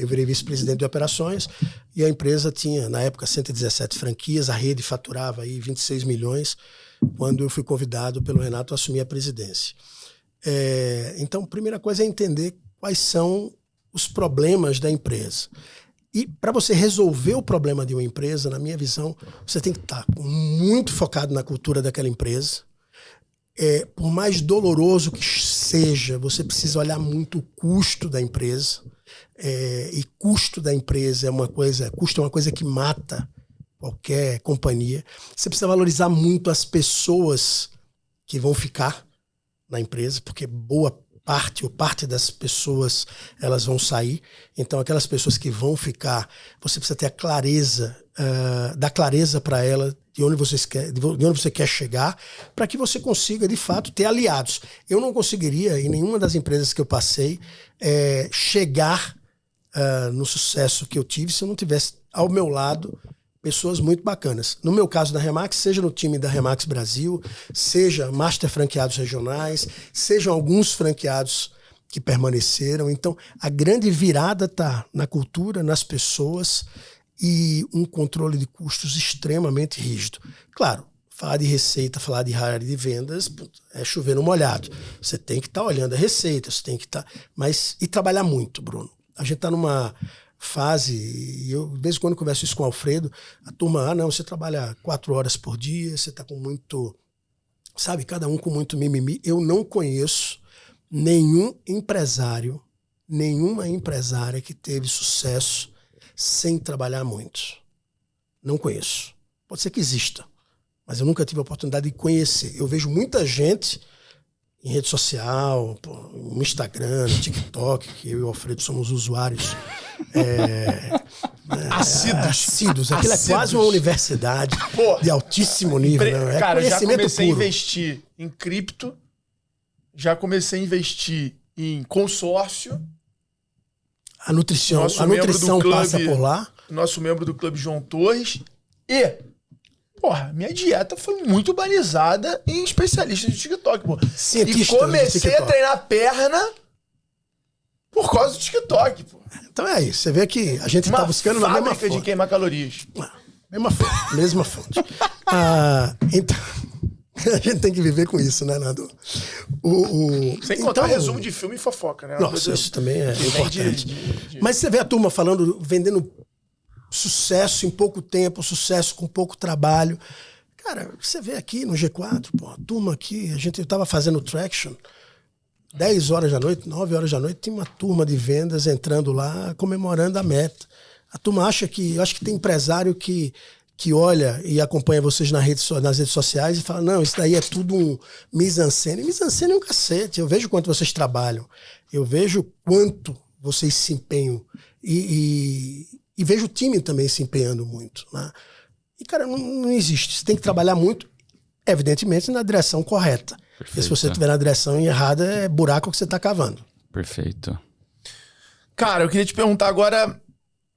eu virei vice-presidente de operações, e a empresa tinha, na época, 117 franquias, a rede faturava aí 26 milhões, quando eu fui convidado pelo Renato a assumir a presidência. Então, a primeira coisa é entender quais são os problemas da empresa. E para você resolver o problema de uma empresa, na minha visão, você tem que estar muito focado na cultura daquela empresa. Por mais doloroso que seja, você precisa olhar muito o custo da empresa. E custo da empresa custo é uma coisa que mata qualquer companhia. Você precisa valorizar muito as pessoas que vão ficar na empresa, porque boa parte das pessoas, elas vão sair. Então, aquelas pessoas que vão ficar, você precisa ter a clareza, dar clareza para ela de onde você quer chegar, para que você consiga, de fato, ter aliados. Eu não conseguiria, em nenhuma das empresas que eu passei, chegar no sucesso que eu tive se eu não tivesse ao meu lado pessoas muito bacanas. No meu caso da RE/MAX, seja no time da RE/MAX Brasil, seja master franqueados regionais, sejam alguns franqueados que permaneceram. Então, a grande virada está na cultura, nas pessoas e um controle de custos extremamente rígido. Claro, falar de receita, falar de área de vendas é chover no molhado. Você tem que estar olhando a receita, você tem que estar... e trabalhar muito, Bruno. A gente está numa fase, e eu de vez em quando converso isso com o Alfredo, a turma, não, você trabalha 4 horas por dia, você está com muito, sabe, cada um com muito mimimi. Eu não conheço nenhum empresário, nenhuma empresária que teve sucesso sem trabalhar muito. Não conheço. Pode ser que exista, mas eu nunca tive a oportunidade de conhecer. Eu vejo muita gente em rede social, no Instagram, no TikTok, que eu e o Alfredo somos usuários assíduos. Aquilo é quase uma universidade de altíssimo nível. Né? Cara, já comecei puro. a investir em cripto, já comecei a investir em consórcio. A nutrição passa por lá. Nosso membro do Clube João Torres. E, minha dieta foi muito balizada em especialistas de TikTok, pô. E comecei a treinar perna por causa do TikTok, pô. Então é isso. Você vê que a gente tá buscando na mesma fonte. De queimar calorias. Mesma fonte. Então, a gente tem que viver com isso, né, Nando? Sem contar resumo de filme e fofoca, né? Nossa, isso também é importante. Mas você vê a turma falando, vendendo sucesso em pouco tempo, sucesso com pouco trabalho. Cara, você vê aqui no G4, a turma aqui, eu tava fazendo traction, 10 horas da noite, 9 horas da noite, tinha uma turma de vendas entrando lá, comemorando a meta. A turma eu acho que tem empresário que olha e acompanha vocês nas redes sociais e fala, não, isso daí é tudo um mise-en-scène. Mise-en-scène é um cacete. Eu vejo quanto vocês trabalham. Eu vejo quanto vocês se empenham. E vejo o time também se empenhando muito. Né? E, cara, não existe. Você tem que trabalhar muito, evidentemente, na direção correta. Perfeito. E se você estiver na direção errada, é buraco que você está cavando. Perfeito. Cara, eu queria te perguntar agora,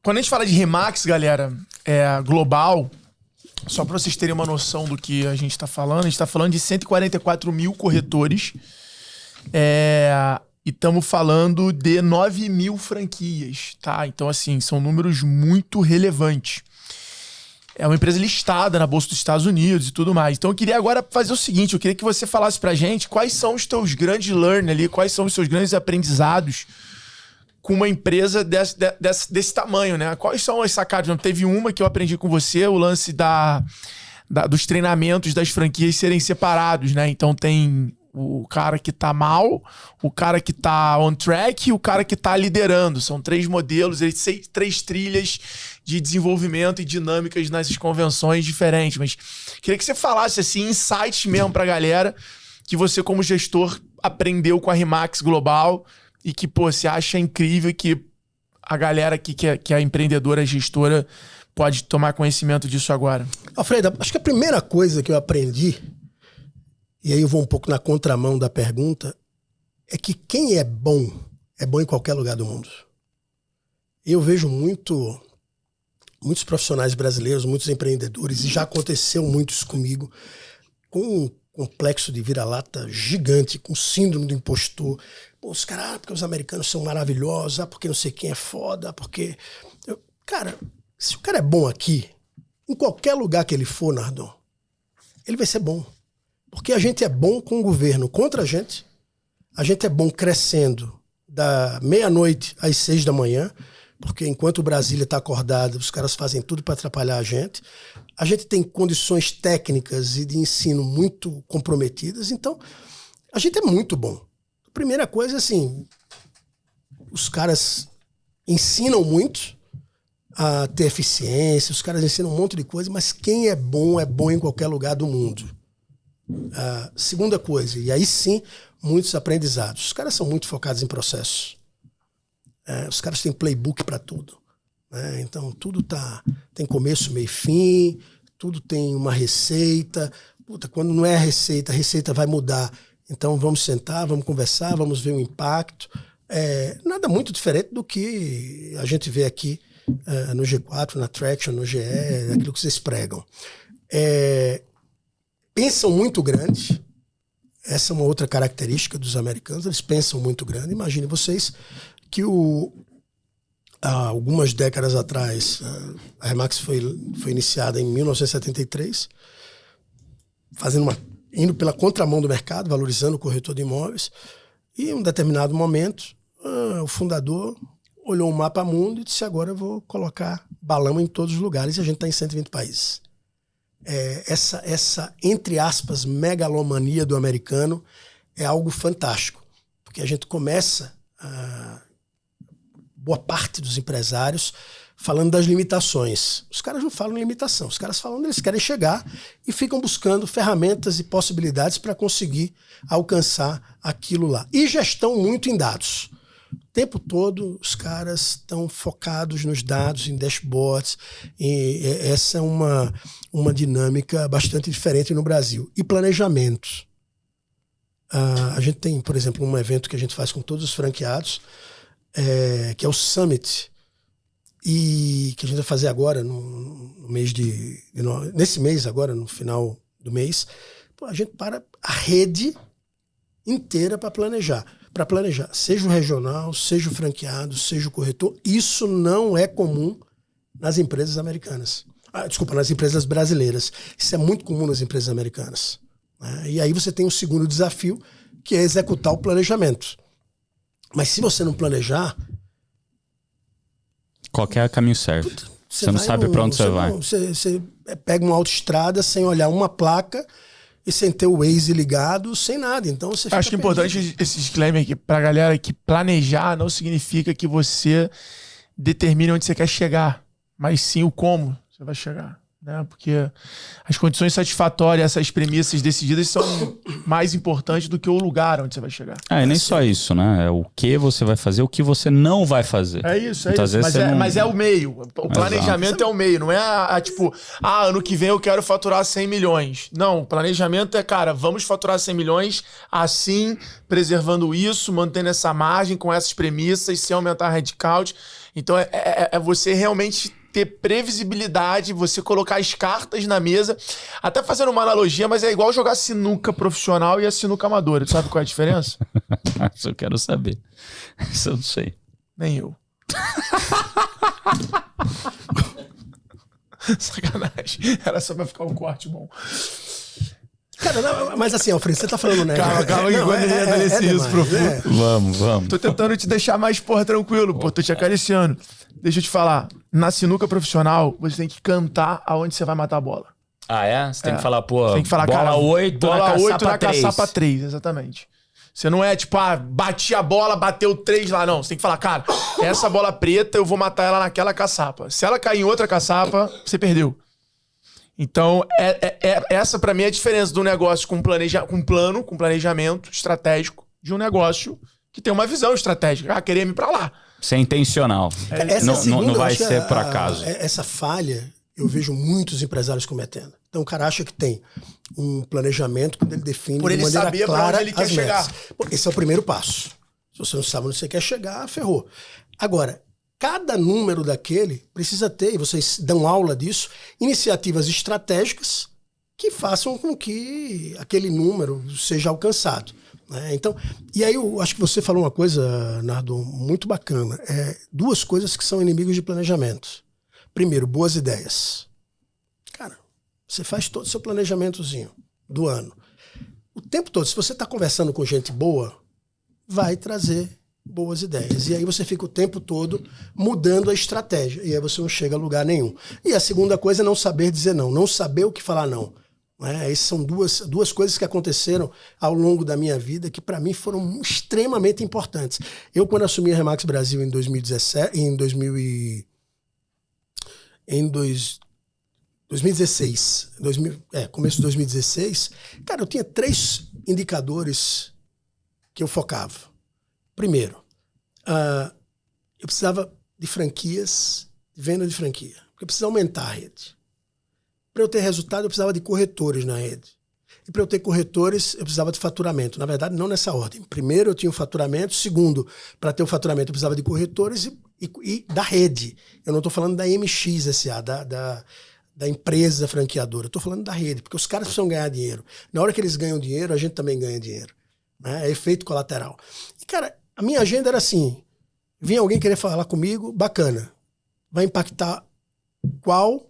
quando a gente fala de Remax, galera, global, só para vocês terem uma noção do que a gente está falando, a gente está falando de 144 mil corretores e estamos falando de 9 mil franquias, tá? Então, assim, são números muito relevantes. É uma empresa listada na Bolsa dos Estados Unidos e tudo mais. Então, eu queria agora fazer o seguinte, eu queria que você falasse pra gente quais são os teus grandes learn ali, quais são os seus grandes aprendizados com uma empresa desse tamanho, né? Quais são as sacadas? Teve uma que eu aprendi com você, o lance dos treinamentos das franquias serem separados, né? Então tem o cara que tá mal, o cara que tá on track e o cara que tá liderando. São 3 modelos, 3 trilhas de desenvolvimento e dinâmicas nessas convenções diferentes. Mas queria que você falasse, assim, insights mesmo pra galera que você, como gestor, aprendeu com a Remax Global e que, você acha incrível e que a galera aqui, que é a empreendedora, a gestora, pode tomar conhecimento disso agora. Alfredo, acho que a primeira coisa que eu aprendi, e aí eu vou um pouco na contramão da pergunta, é que quem é bom em qualquer lugar do mundo. Eu vejo muitos profissionais brasileiros, muitos empreendedores, e já aconteceu muito isso comigo, com um complexo de vira-lata gigante, com síndrome do impostor. Os caras, porque os americanos são maravilhosos, porque não sei quem é foda, porque... Cara, se o cara é bom aqui, em qualquer lugar que ele for, Nardon, ele vai ser bom. Porque a gente é bom com o governo contra a gente é bom crescendo da meia-noite às 6 da manhã, porque enquanto o Brasília está acordado, os caras fazem tudo para atrapalhar a gente. A gente tem condições técnicas e de ensino muito comprometidas, então a gente é muito bom. A primeira coisa, assim, os caras ensinam muito a ter eficiência, os caras ensinam um monte de coisa, mas quem é bom em qualquer lugar do mundo. Segunda coisa, e aí sim, muitos aprendizados. Os caras são muito focados em processos. Os caras têm playbook para tudo. Né? Então, tudo tem começo, meio e fim, tudo tem uma receita. Quando não é a receita vai mudar. Então, vamos sentar, vamos conversar, vamos ver o impacto. Nada muito diferente do que a gente vê aqui no G4, na Traction, no GE, aquilo que vocês pregam. Pensam muito grande. Essa é uma outra característica dos americanos. Eles pensam muito grande. Imagine vocês que algumas décadas atrás, a Remax foi iniciada em 1973, indo pela contramão do mercado, valorizando o corretor de imóveis. E em um determinado momento, o fundador olhou o mapa mundo e disse, agora eu vou colocar balão em todos os lugares, e a gente está em 120 países. Essa, entre aspas, megalomania do americano é algo fantástico, porque a gente começa, boa parte dos empresários falando das limitações. Os caras não falam limitação, os caras falam que eles querem chegar e ficam buscando ferramentas e possibilidades para conseguir alcançar aquilo lá. E gestão muito em dados. O tempo todo os caras estão focados nos dados, em dashboards, e essa é uma dinâmica bastante diferente no Brasil. E planejamento. A gente tem, por exemplo, um evento que a gente faz com todos os franqueados, que é o Summit, e que a gente vai fazer agora no mês nesse mês agora, no final do mês. Pô, a gente para a rede inteira para planejar, seja o regional, seja o franqueado, seja o corretor. Isso não é comum nas empresas americanas. Nas empresas brasileiras. Isso é muito comum nas empresas americanas. E aí você tem um segundo desafio, que é executar o planejamento. Mas se você não planejar... Qualquer caminho serve. Você não sabe para onde você vai. Você pega uma autoestrada sem olhar uma placa e sem ter o Waze ligado, sem nada. Então você fica Acho que é importante esse disclaimer aqui pra galera que planejar não significa que você determine onde você quer chegar, mas sim o como você vai chegar. Né? Porque as condições satisfatórias, essas premissas decididas são mais importantes do que o lugar onde você vai chegar. E nem só isso, né? É o que você vai fazer, o que você não vai fazer. É isso, é isso. Mas é o meio. O planejamento é o meio, não é tipo, ano que vem eu quero faturar 100 milhões. Não, o planejamento é, cara, vamos faturar 100 milhões assim, preservando isso, mantendo essa margem com essas premissas, sem aumentar a headcount. Então é você realmente ter previsibilidade, você colocar as cartas na mesa, até fazendo uma analogia, mas é igual jogar sinuca profissional e a sinuca amadora. Tu sabe qual é a diferença? Isso eu quero saber. Isso eu não sei. Nem eu. Sacanagem. Era só pra ficar um corte bom. Cara, não, mas assim, Alfredo, você tá falando, né? Calma, que quando ele entra nesse isso profundo. Vamos. Tô tentando te deixar mais, tranquilo, tô te acariciando. Deixa eu te falar, na sinuca profissional, você tem que cantar aonde você vai matar a bola. Você tem que falar, você tem que falar, bola cara, 8 bola 8 na 3. caçapa 3, exatamente. Você não é tipo, bati a bola, bateu 3 lá, não. Você tem que falar, cara, essa bola preta eu vou matar ela naquela caçapa. Se ela cair em outra caçapa, você perdeu. Então, essa pra mim é a diferença do negócio com plano, com planejamento estratégico, de um negócio que tem uma visão estratégica. Querer ir pra lá. Ser intencional. Não vai ser por acaso. Essa falha, eu vejo muitos empresários cometendo. Então, o cara acha que tem um planejamento quando ele define de maneira clara onde ele quer chegar. Bom, esse é o primeiro passo. Se você não sabe onde você quer chegar, ferrou. Agora, cada número daquele precisa ter, e vocês dão aula disso, iniciativas estratégicas que façam com que aquele número seja alcançado. Então, e aí eu acho que você falou uma coisa, Nardo, muito bacana. Duas coisas que são inimigos de planejamento. Primeiro, boas ideias. Cara, você faz todo o seu planejamentozinho do ano. O tempo todo, se você está conversando com gente boa, vai trazer boas ideias. E aí você fica o tempo todo mudando a estratégia. E aí você não chega a lugar nenhum. E a segunda coisa é não saber dizer não. Não saber o que falar não. Essas são duas coisas que aconteceram ao longo da minha vida que para mim foram extremamente importantes. Eu, quando assumi a Remax Brasil em 2016, começo de 2016, cara, eu tinha 3 indicadores que eu focava. Primeiro, eu precisava de franquias, de venda de franquia, porque eu precisava aumentar a rede. Para eu ter resultado, eu precisava de corretores na rede. E para eu ter corretores, eu precisava de faturamento. Na verdade, não nessa ordem. Primeiro, eu tinha o faturamento. Segundo, para ter o faturamento, eu precisava de corretores e da rede. Eu não estou falando da MX SA, da empresa franqueadora. Eu estou falando da rede, porque os caras precisam ganhar dinheiro. Na hora que eles ganham dinheiro, a gente também ganha dinheiro. É efeito colateral. E, cara, a minha agenda era assim. Vinha alguém querer falar comigo, bacana. Vai impactar qual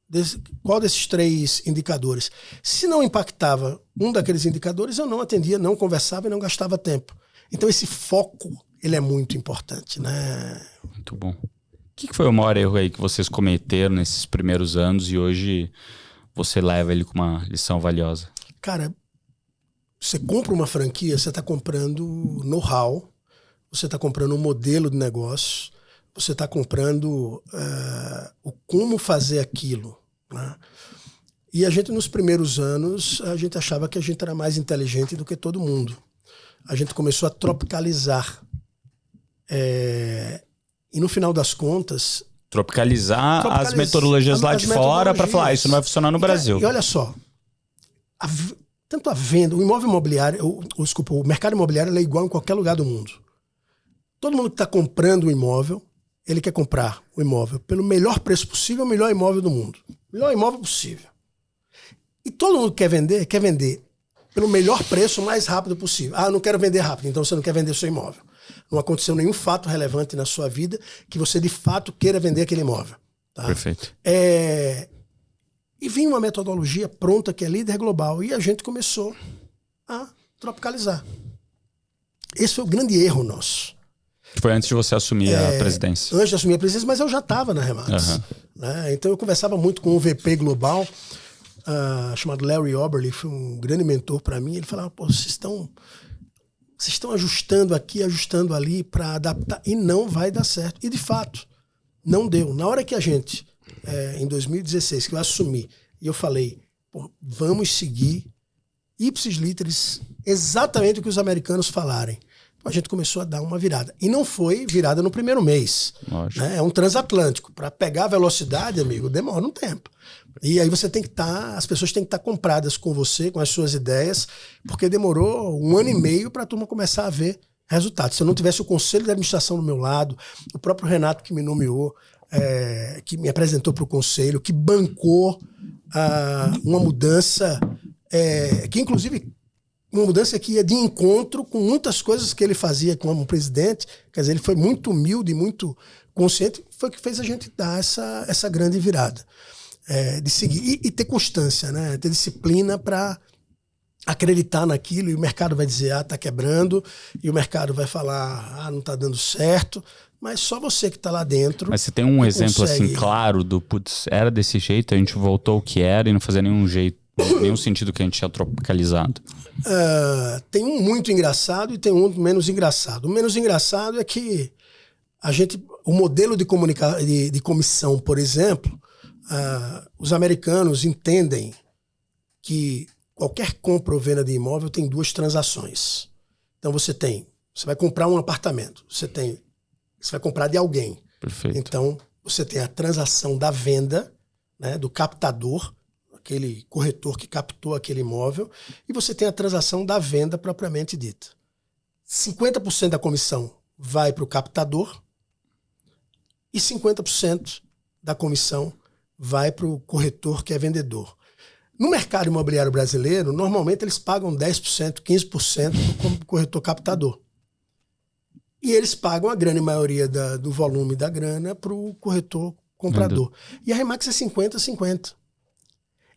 desses 3 indicadores? Se não impactava um daqueles indicadores, eu não atendia, não conversava e não gastava tempo. Então esse foco, ele é muito importante, né? Muito bom. O que foi o maior erro aí que vocês cometeram nesses primeiros anos e hoje você leva ele com uma lição valiosa? Cara, você compra uma franquia, você está comprando know-how, você está comprando um modelo de negócio, você está comprando o como fazer aquilo, né? E a gente, nos primeiros anos, a gente achava que a gente era mais inteligente do que todo mundo. A gente começou a tropicalizar. E no final das contas... Tropicalizar as metodologias lá de fora para falar, isso não vai funcionar no Brasil. E olha só, tanto a venda, o imóvel imobiliário, o mercado imobiliário é igual em qualquer lugar do mundo. Todo mundo que está comprando um imóvel, ele quer comprar o imóvel pelo melhor preço possível, o melhor imóvel do mundo. O melhor imóvel possível. E todo mundo quer vender pelo melhor preço, o mais rápido possível. Ah, eu não quero vender rápido, então você não quer vender o seu imóvel. Não aconteceu nenhum fato relevante na sua vida que você de fato queira vender aquele imóvel. Tá? Perfeito. E vinha uma metodologia pronta que é líder global e a gente começou a tropicalizar. Esse foi o grande erro nosso. Foi antes de você assumir a presidência. Antes de assumir a presidência, mas eu já estava na Remax. Né? Então eu conversava muito com um VP global, chamado Larry Oberle, foi um grande mentor para mim. Ele falava, pô, vocês estão ajustando aqui, ajustando ali para adaptar e não vai dar certo. E de fato, não deu. Na hora que a gente, em 2016, que eu assumi, e eu falei, pô, vamos seguir ipsis literis exatamente o que os americanos falarem. A gente começou a dar uma virada. E não foi virada no primeiro mês. Né? É um transatlântico. Para pegar a velocidade, amigo, demora um tempo. E aí você tem que as pessoas têm que estar compradas com você, com as suas ideias, porque demorou 1 ano e meio para a turma começar a ver resultados. Se eu não tivesse o conselho de administração do meu lado, o próprio Renato que me nomeou, que me apresentou para o conselho, que bancou uma mudança, que inclusive uma mudança que ia de encontro com muitas coisas que ele fazia como presidente. Quer dizer, ele foi muito humilde, muito consciente, foi o que fez a gente dar essa grande virada. De seguir e ter constância, né? Ter disciplina para acreditar naquilo, e o mercado vai dizer, tá quebrando, e o mercado vai falar, não tá dando certo, mas só você que tá lá dentro. Mas você tem um exemplo assim claro do, putz, era desse jeito, a gente voltou ao que era e não fazia nenhum sentido que a gente tinha tropicalizado? Tem um muito engraçado e tem um menos engraçado. O menos engraçado é que o modelo de comissão, por exemplo, os americanos entendem que qualquer compra ou venda de imóvel tem 2 transações. Então você vai comprar um apartamento, você vai comprar de alguém. Perfeito. Então você tem a transação da venda, né, do captador, aquele corretor que captou aquele imóvel, e você tem a transação da venda propriamente dita. 50% da comissão vai para o captador e 50% da comissão vai para o corretor que é vendedor. No mercado imobiliário brasileiro, normalmente eles pagam 10%, 15% como corretor captador. E eles pagam a grande maioria do volume da grana para o corretor comprador. E a Remax é 50-50.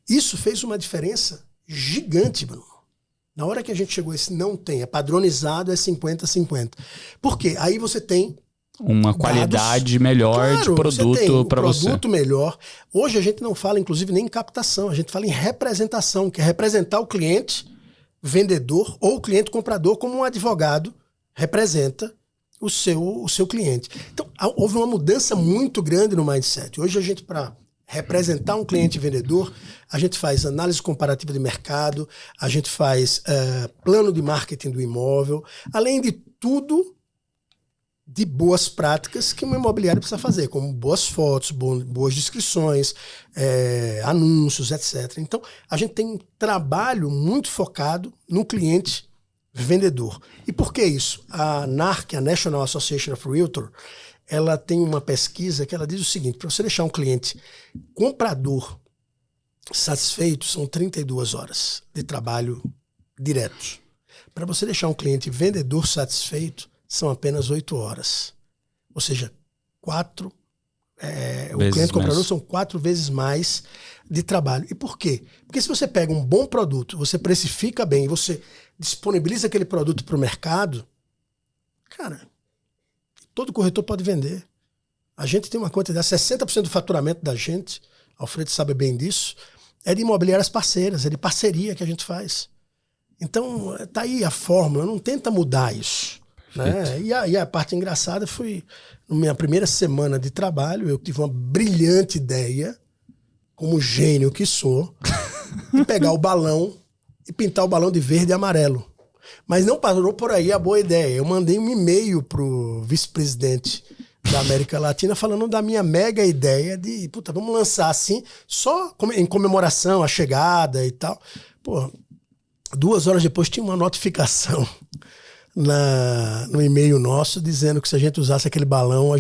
Isso fez uma diferença gigante, Bruno. Na hora que a gente chegou a esse não tem, é padronizado, é 50-50. Por quê? Aí você tem uma qualidade melhor de produto para você. Produto melhor. Hoje a gente não fala, inclusive, nem em captação, a gente fala em representação, que é representar o cliente vendedor ou o cliente comprador como um advogado representa o seu cliente. Então, houve uma mudança muito grande no mindset. Hoje a gente, para representar um cliente vendedor, a gente faz análise comparativa de mercado, a gente faz plano de marketing do imóvel, além de tudo de boas práticas que uma imobiliária precisa fazer, como boas fotos, boas descrições, anúncios, etc. Então, a gente tem um trabalho muito focado no cliente vendedor. E por que isso? A NARC, a National Association of Realtors, ela tem uma pesquisa que ela diz o seguinte: para você deixar um cliente comprador satisfeito, são 32 horas de trabalho direto. Para você deixar um cliente vendedor satisfeito, são apenas 8 horas. Ou seja, o cliente comprador são 4 vezes mais de trabalho. E por quê? Porque se você pega um bom produto, você precifica bem, você disponibiliza aquele produto para o mercado, cara, todo corretor pode vender. A gente tem uma quantidade, 60% do faturamento da gente, Alfredo sabe bem disso, é de imobiliárias parceiras, é de parceria que a gente faz. Então, tá aí a fórmula, não tenta mudar isso. Né? E a parte engraçada foi, na minha primeira semana de trabalho, eu tive uma brilhante ideia, como gênio que sou, de pegar o balão e pintar o balão de verde e amarelo. Mas não parou por aí a boa ideia. Eu mandei um e-mail pro vice-presidente da América Latina falando da minha mega ideia de, vamos lançar assim, só em comemoração, a chegada e tal. Pô, 2 horas depois tinha uma notificação no e-mail nosso dizendo que se a gente usasse aquele balão,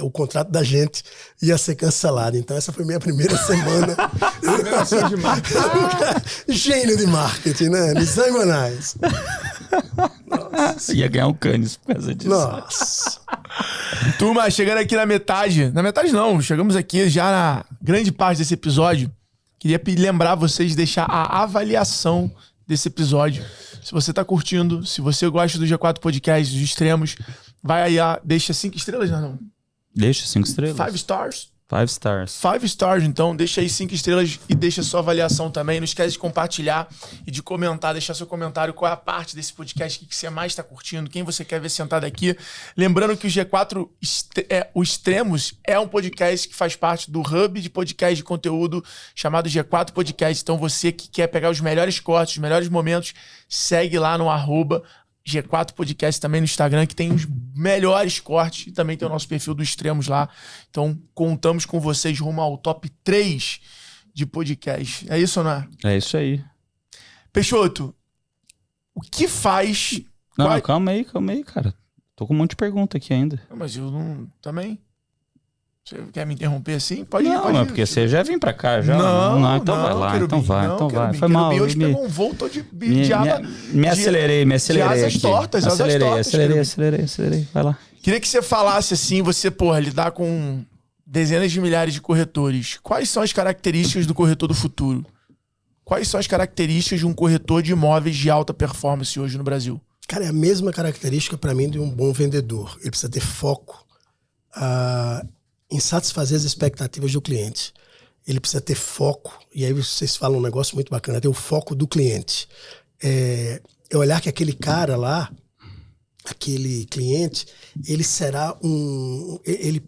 o contrato da gente ia ser cancelado. Então essa foi minha primeira semana. Gênio de marketing, né? Nissan Guanais. Ia ganhar um Cannes por causa disso. Nossa. Turma, chegando aqui na metade. Na metade não, chegamos aqui já na grande parte desse episódio. Queria lembrar vocês de deixar a avaliação desse episódio. Se você tá curtindo, se você gosta do G4 Podcast, dos extremos, vai aí, deixa 5 estrelas, não? Deixa 5 estrelas. 5 stars? 5 stars. 5 stars, então deixa aí 5 estrelas e deixa sua avaliação também. Não esquece de compartilhar e de comentar, deixar seu comentário, qual é a parte desse podcast que você mais está curtindo, quem você quer ver sentado aqui. Lembrando que o G4 o Extremos é um podcast que faz parte do hub de podcast de conteúdo chamado G4 Podcast. Então você que quer pegar os melhores cortes, os melhores momentos, segue lá no @G4 Podcast também no Instagram, que tem os melhores cortes, e também tem o nosso perfil do Extremos lá. Então, contamos com vocês rumo ao top 3 de podcast. É isso ou não é? É isso aí. Peixoto, o que faz... Não, calma aí, cara. Tô com um monte de pergunta aqui ainda. Mas eu não... Também... Você quer me interromper assim? Pode ir, não, pode ir. É porque você já vem pra cá, já. Não, então vai lá, então vai. Foi mal. Hoje pegou um voo todo de me acelerei de asas tortas, acelerei. Vai lá. Queria que você falasse assim, você, lidar com dezenas de milhares de corretores. Quais são as características do corretor do futuro? Quais são as características de um corretor de imóveis de alta performance hoje no Brasil? Cara, é a mesma característica para mim de um bom vendedor. Ele precisa ter foco em satisfazer as expectativas do cliente. Ele precisa ter foco, e aí vocês falam um negócio muito bacana, ter o foco do cliente. É olhar que aquele cara lá, aquele cliente, ele será ele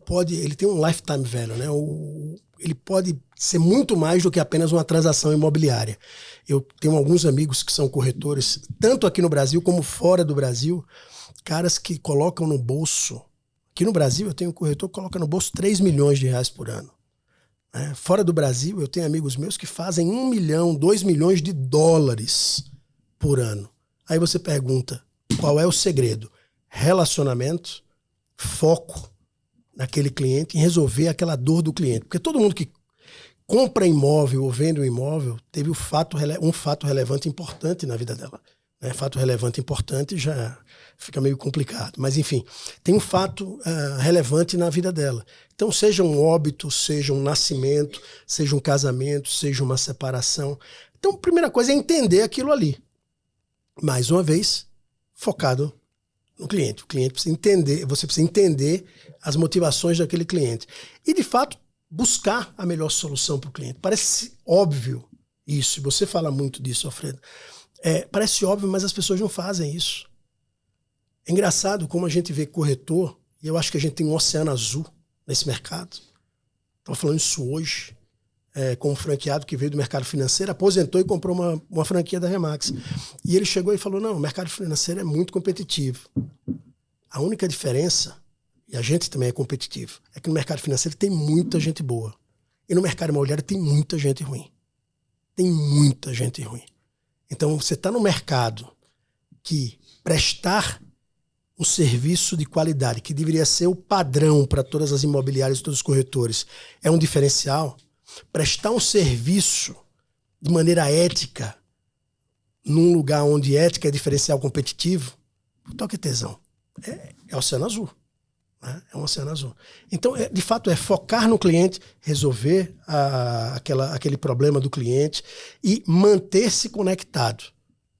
tem um lifetime value, né? Ele pode ser muito mais do que apenas uma transação imobiliária. Eu tenho alguns amigos que são corretores, tanto aqui no Brasil como fora do Brasil, caras que colocam no bolso. Aqui no Brasil eu tenho um corretor que coloca no bolso 3 milhões de reais por ano. Fora do Brasil eu tenho amigos meus que fazem 1 milhão, 2 milhões de dólares por ano. Aí você pergunta, qual é o segredo? Relacionamento, foco naquele cliente, em resolver aquela dor do cliente. Porque todo mundo que compra imóvel ou vende um imóvel teve um fato relevante importante na vida dela. Fato relevante importante já fica meio complicado. Mas, enfim, tem um fato relevante na vida dela. Então, seja um óbito, seja um nascimento, seja um casamento, seja uma separação. Então, a primeira coisa é entender aquilo ali. Mais uma vez, focado no cliente. O cliente precisa entender, você precisa entender as motivações daquele cliente. E, de fato, buscar a melhor solução para o cliente. Parece óbvio isso, e você fala muito disso, Alfredo. Parece óbvio, mas as pessoas não fazem isso. É engraçado como a gente vê corretor, e eu acho que a gente tem um oceano azul nesse mercado. Estava falando isso hoje, com um franqueado que veio do mercado financeiro, aposentou e comprou uma franquia da Remax. E ele chegou e falou, não, o mercado financeiro é muito competitivo. A única diferença, e a gente também é competitivo, é que no mercado financeiro tem muita gente boa. E no mercado imobiliário tem muita gente ruim. Tem muita gente ruim. Então, você está no mercado que prestar um serviço de qualidade, que deveria ser o padrão para todas as imobiliárias e todos os corretores, é um diferencial. Prestar um serviço de maneira ética, num lugar onde ética é diferencial competitivo, toque tesão. É oceano azul. Né? É um oceano azul. Então, de fato, é focar no cliente, resolver aquele problema do cliente e manter-se conectado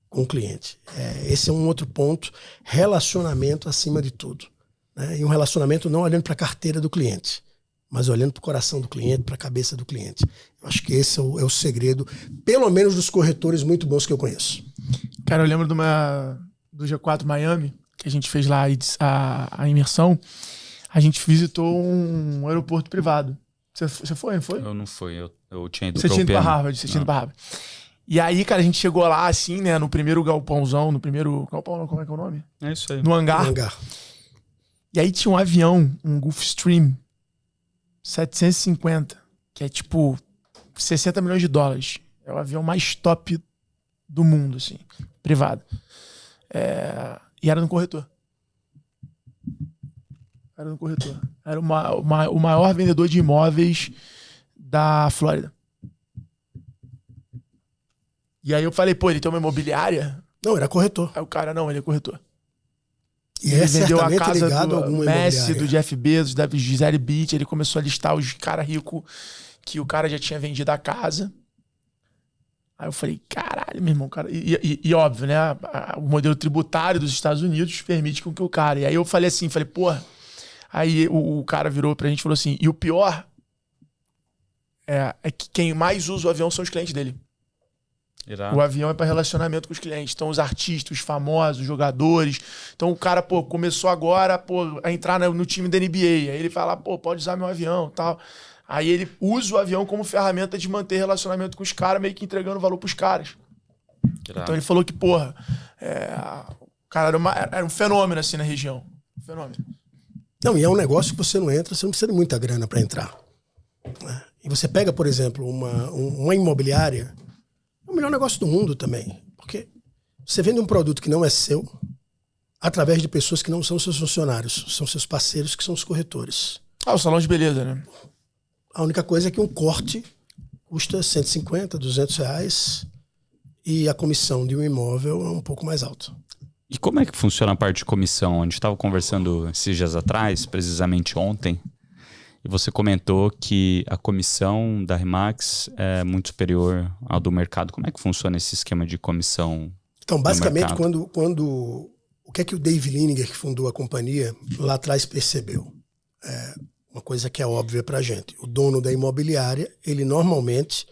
com o cliente. Esse é um outro ponto. Relacionamento acima de tudo. Né? E um relacionamento não olhando para a carteira do cliente, mas olhando para o coração do cliente, para a cabeça do cliente. Eu acho que esse é o segredo, pelo menos dos corretores muito bons que eu conheço. Cara, eu lembro do G4 Miami, que que a gente fez lá a imersão, a gente visitou um aeroporto privado. Você foi, não foi? Eu não fui, eu tinha ido Você tinha ido pra Harvard. Harvard. E aí, cara, a gente chegou lá, assim, né, no primeiro galpãozão, no primeiro... Galpão, como é que é o nome? É isso aí. No hangar. E aí tinha um avião, um Gulfstream 750, que é tipo $60 milhões. É o avião mais top do mundo, assim, privado. E era no corretor. Era o maior vendedor de imóveis da Flórida. E aí eu falei, pô, ele tem uma imobiliária? Não, era corretor. Aí o cara, não, ele é corretor. E ele vendeu a casa do Messi, do Jeff Bezos, da Gisele Bündchen. Ele começou a listar os caras ricos que o cara já tinha vendido a casa. Aí eu falei, caralho, meu irmão, cara. E óbvio, né? O modelo tributário dos Estados Unidos permite com que o cara... E aí eu falei assim, porra... Aí o cara virou pra gente e falou assim, e o pior é que quem mais usa o avião são os clientes dele. Irado. O avião é para relacionamento com os clientes. Então, os artistas, os famosos, os jogadores. Então, o cara, pô, começou agora, pô, a entrar no time da NBA. Aí ele fala, pô, pode usar meu avião e tal. Aí ele usa o avião como ferramenta de manter relacionamento com os caras, meio que entregando valor pros caras. Irado. Então, ele falou que, porra, o cara era um fenômeno, assim, na região. Um fenômeno. Não, e é um negócio que você não entra, você não precisa de muita grana para entrar. E você pega, por exemplo, uma imobiliária, é o melhor negócio do mundo também. Porque você vende um produto que não é seu através de pessoas que não são seus funcionários, são seus parceiros, que são os corretores. O salão de beleza, né? A única coisa é que um corte custa 150, 200 reais e a comissão de um imóvel é um pouco mais alta. E como é que funciona a parte de comissão? A gente estava conversando esses dias atrás, precisamente ontem, e você comentou que a comissão da Remax é muito superior ao do mercado. Como é que funciona esse esquema de comissão? Então, basicamente, quando o que é que o Dave Liniger, que fundou a companhia, lá atrás percebeu? Uma coisa que é óbvia pra gente. O dono da imobiliária, ele normalmente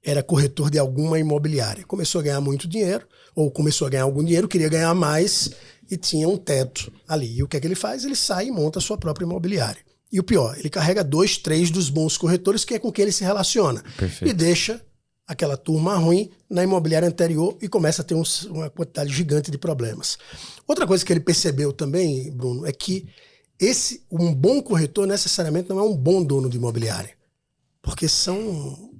era corretor de alguma imobiliária. Começou a ganhar muito dinheiro, ou começou a ganhar algum dinheiro, queria ganhar mais e tinha um teto ali. E o que é que ele faz? Ele sai e monta a sua própria imobiliária. E o pior, ele carrega 2, 3 dos bons corretores, que é com quem ele se relaciona. Perfeito. E deixa aquela turma ruim na imobiliária anterior e começa a ter uma quantidade gigante de problemas. Outra coisa que ele percebeu também, Bruno, é que um bom corretor necessariamente não é um bom dono de imobiliária. Porque são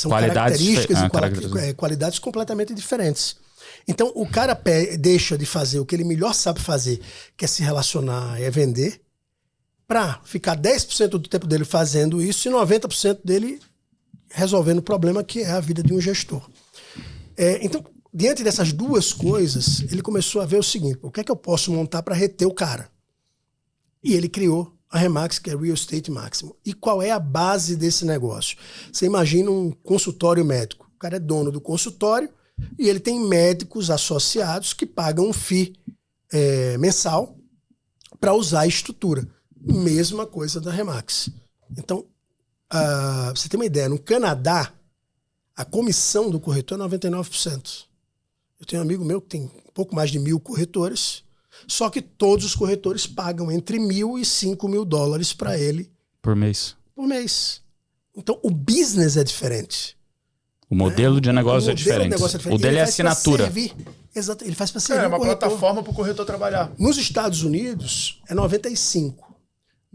características e qualidades completamente diferentes. Então, o cara deixa de fazer o que ele melhor sabe fazer, que é se relacionar, é vender, para ficar 10% do tempo dele fazendo isso e 90% dele resolvendo o problema que é a vida de um gestor. Então, diante dessas duas coisas, ele começou a ver o seguinte, o que é que eu posso montar para reter o cara? E ele criou a Remax, que é Real Estate Máximo. E qual é a base desse negócio? Você imagina um consultório médico. O cara é dono do consultório e ele tem médicos associados que pagam um FII mensal para usar a estrutura. Mesma coisa da Remax. Então, pra você ter uma ideia, no Canadá, a comissão do corretor é 99%. Eu tenho um amigo meu que tem um pouco mais de 1.000 corretores, só que todos os corretores pagam entre $1.000 e $5.000 para ele. Por mês. Por mês. Então, o business é diferente. O modelo de negócio é diferente. O dele é assinatura. Exato, ele faz para servir. É uma plataforma para o corretor trabalhar. Nos Estados Unidos, é 95%.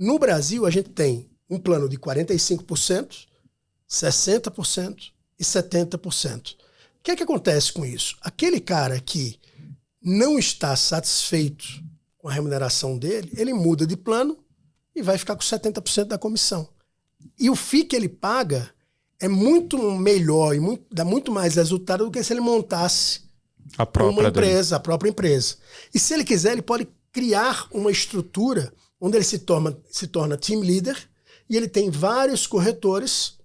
No Brasil, a gente tem um plano de 45%, 60% e 70%. O que é que acontece com isso? Aquele cara que não está satisfeito com a remuneração dele, ele muda de plano e vai ficar com 70% da comissão. E o FII que ele paga é muito melhor e dá muito mais resultado do que se ele montasse a própria empresa. E se ele quiser, ele pode criar uma estrutura onde ele se torna team leader e ele tem vários corretores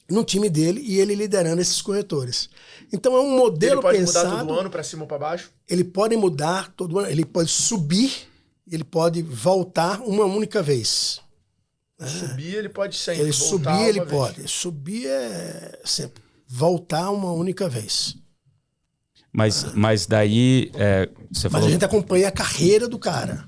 no time dele e ele liderando esses corretores. Então é um modelo pensado... Ele pode mudar todo ano para cima ou para baixo? Ele pode mudar todo ano, ele pode subir, ele pode voltar uma única vez. Subir ele pode sempre, ele voltar subir ele pode. Subir é sempre voltar uma única vez. Mas daí, você falou... Mas a gente acompanha a carreira do cara.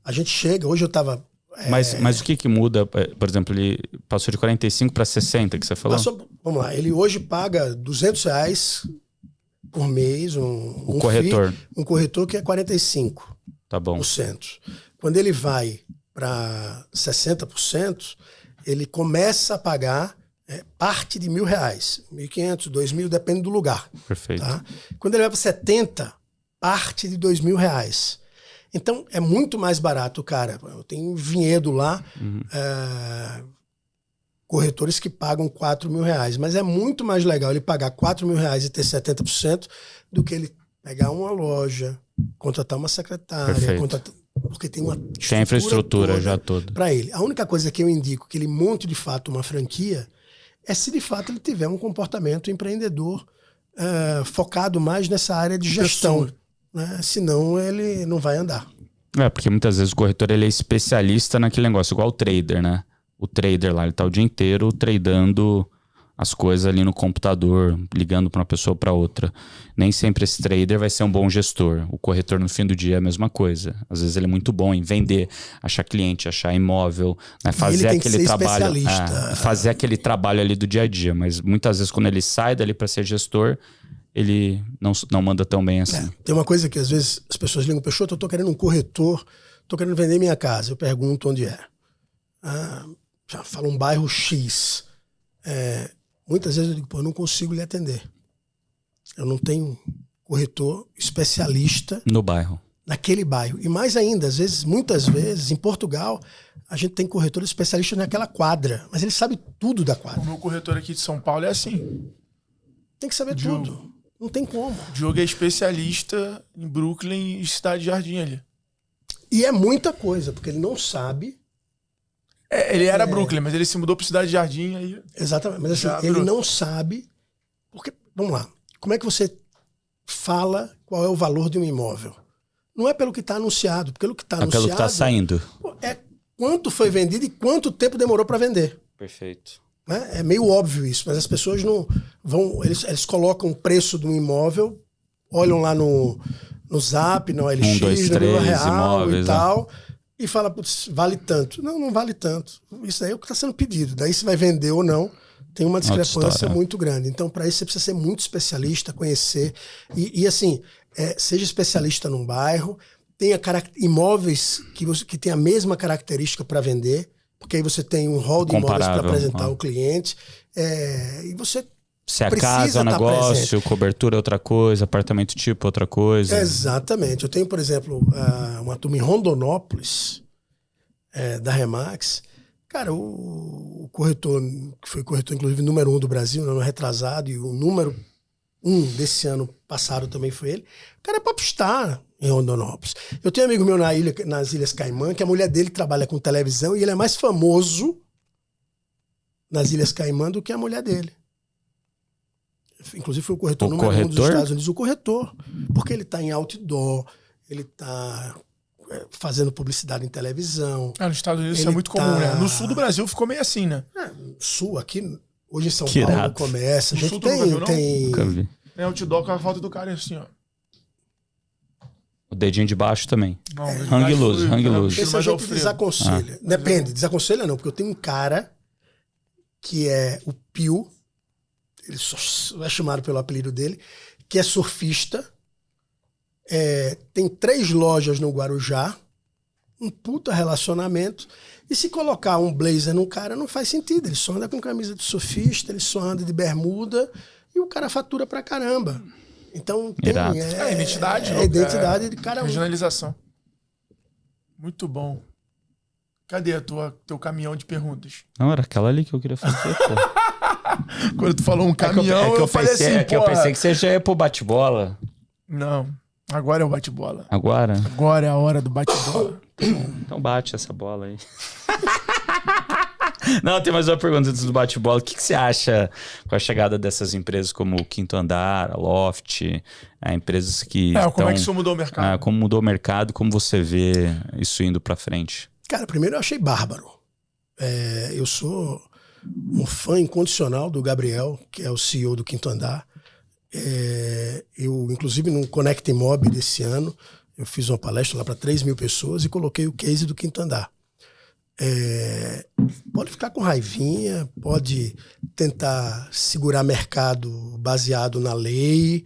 A gente chega, hoje eu tava... Mas o que muda? Por exemplo, ele passou de 45 para 60, que você falou? Vamos lá, ele hoje paga R$200 por mês, um corretor. Um corretor que é 45%. Tá bom. Quando ele vai para 60%, ele começa a pagar parte de R$1.000, 1.500, 2.000, depende do lugar. Perfeito. Tá? Quando ele vai para 70%, parte de R$2.000. Então, é muito mais barato, cara. Eu tenho Vinhedo lá, corretores que pagam R$4.000, mas é muito mais legal ele pagar R$4.000 e ter 70% do que ele pegar uma loja, contratar uma secretária, porque tem uma infraestrutura já toda para ele. A única coisa que eu indico que ele monte de fato uma franquia é se de fato ele tiver um comportamento empreendedor focado mais nessa área de gestão. Né? Senão ele não vai andar. Porque muitas vezes o corretor ele é especialista naquele negócio, igual o trader, né? O trader lá, ele tá o dia inteiro tradando as coisas ali no computador, ligando para uma pessoa para outra. Nem sempre esse trader vai ser um bom gestor. O corretor no fim do dia é a mesma coisa. Às vezes ele é muito bom em vender, achar cliente, achar imóvel, né? Fazer aquele trabalho, fazer aquele trabalho ali do dia a dia. Mas muitas vezes quando ele sai dali para ser gestor, ele não manda tão bem assim. Tem uma coisa que às vezes as pessoas ligam, Peixoto, eu tô querendo um corretor, tô querendo vender minha casa. Eu pergunto onde é. Já fala um bairro X. Muitas vezes eu digo, eu não consigo lhe atender. Eu não tenho corretor especialista no bairro. Naquele bairro. E mais ainda, às vezes, muitas vezes, em Portugal, a gente tem corretor especialista naquela quadra, mas ele sabe tudo da quadra. O meu corretor aqui de São Paulo é assim. Tem que saber tudo. Não tem como. O Diogo é especialista em Brooklyn e Cidade Jardim ali. E é muita coisa, porque ele não sabe. Ele era Brooklyn, mas ele se mudou para Cidade Jardim aí. Exatamente. Mas assim, ele não sabe. Porque, vamos lá, como é que você fala qual é o valor de um imóvel? Não é pelo que está anunciado, porque pelo que está anunciado. É pelo que está saindo. É quanto foi vendido e quanto tempo demorou para vender. Perfeito. Né? É meio óbvio isso, mas as pessoas não vão. Eles colocam o preço de um imóvel, olham lá no Zap, no OLX, 1, 2, 3, no Real imóveis, e tal, e fala, putz, vale tanto. Não vale tanto. Isso aí é o que está sendo pedido. Daí se vai vender ou não, tem uma discrepância muito grande. Então, para isso, você precisa ser muito especialista, conhecer. E assim, seja especialista num bairro, tenha imóveis que tem a mesma característica para vender. Porque aí você tem um hall de imóveis para apresentar ao cliente. E você se a casa é um negócio, cobertura é outra coisa, apartamento tipo outra coisa. Exatamente. Eu tenho, por exemplo, uma turma em Rondonópolis, da Remax. Cara, o corretor, que foi corretor, inclusive, número 1 do Brasil, no ano retrasado, e o número 1 desse ano passado também foi ele. O cara é popstar em Rondonópolis. Eu tenho um amigo meu nas Ilhas Caimã, que a mulher dele trabalha com televisão e ele é mais famoso nas Ilhas Caimã do que a mulher dele. Inclusive foi o corretor número 1 dos Estados Unidos. O corretor. Porque ele está em outdoor, ele está fazendo publicidade em televisão. Nos Estados Unidos isso é muito comum, né? No sul do Brasil ficou meio assim, né? Sul, aqui, hoje em São Paulo começa. A gente tem... outdoor com a foto do cara assim, ó. O dedinho de baixo também. Hang loose. Esse a gente desaconselha. Depende, desaconselha não, porque eu tenho um cara que é o Pio, ele só é chamado pelo apelido dele, que é surfista, tem 3 lojas no Guarujá, um puta relacionamento, e se colocar um blazer no cara não faz sentido, ele só anda com camisa de surfista, ele só anda de bermuda, e o cara fatura pra caramba. Então tem identidade. Identidade de cada um. Regionalização. Muito bom. Cadê teu caminhão de perguntas? Não, era aquela ali que eu queria fazer, pô. Quando tu falou um caminhão, eu falei assim, eu pensei que você já ia pro bate-bola. Não, agora é o bate-bola. Agora? Agora é a hora do bate-bola. Então bate essa bola aí. Não, tem mais uma pergunta antes do bate-bola. O que você acha com a chegada dessas empresas como o Quinto Andar, a Loft, empresas que como é que isso mudou o mercado? Como mudou o mercado, como você vê isso indo pra frente? Cara, primeiro eu achei bárbaro. Eu sou um fã incondicional do Gabriel, que é o CEO do Quinto Andar. eu, inclusive, no Connect Mob desse ano, eu fiz uma palestra lá para 3.000 pessoas e coloquei o case do quinto andar. Pode ficar com raivinha, pode tentar segurar mercado baseado na lei,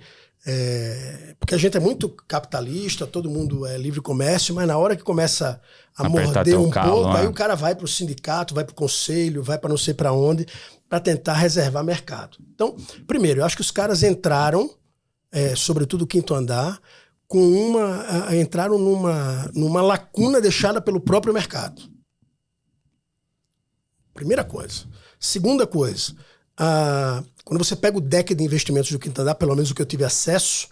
porque a gente é muito capitalista, todo mundo é livre comércio, mas na hora que começa a morder um pouco, aí o cara vai para o sindicato, vai para o conselho, vai para não sei para onde, para tentar reservar mercado. Então, primeiro, eu acho que os caras entraram, sobretudo o quinto andar, entraram numa lacuna deixada pelo próprio mercado. Primeira coisa. Segunda coisa, quando você pega o deck de investimentos do quinto andar, pelo menos o que eu tive acesso,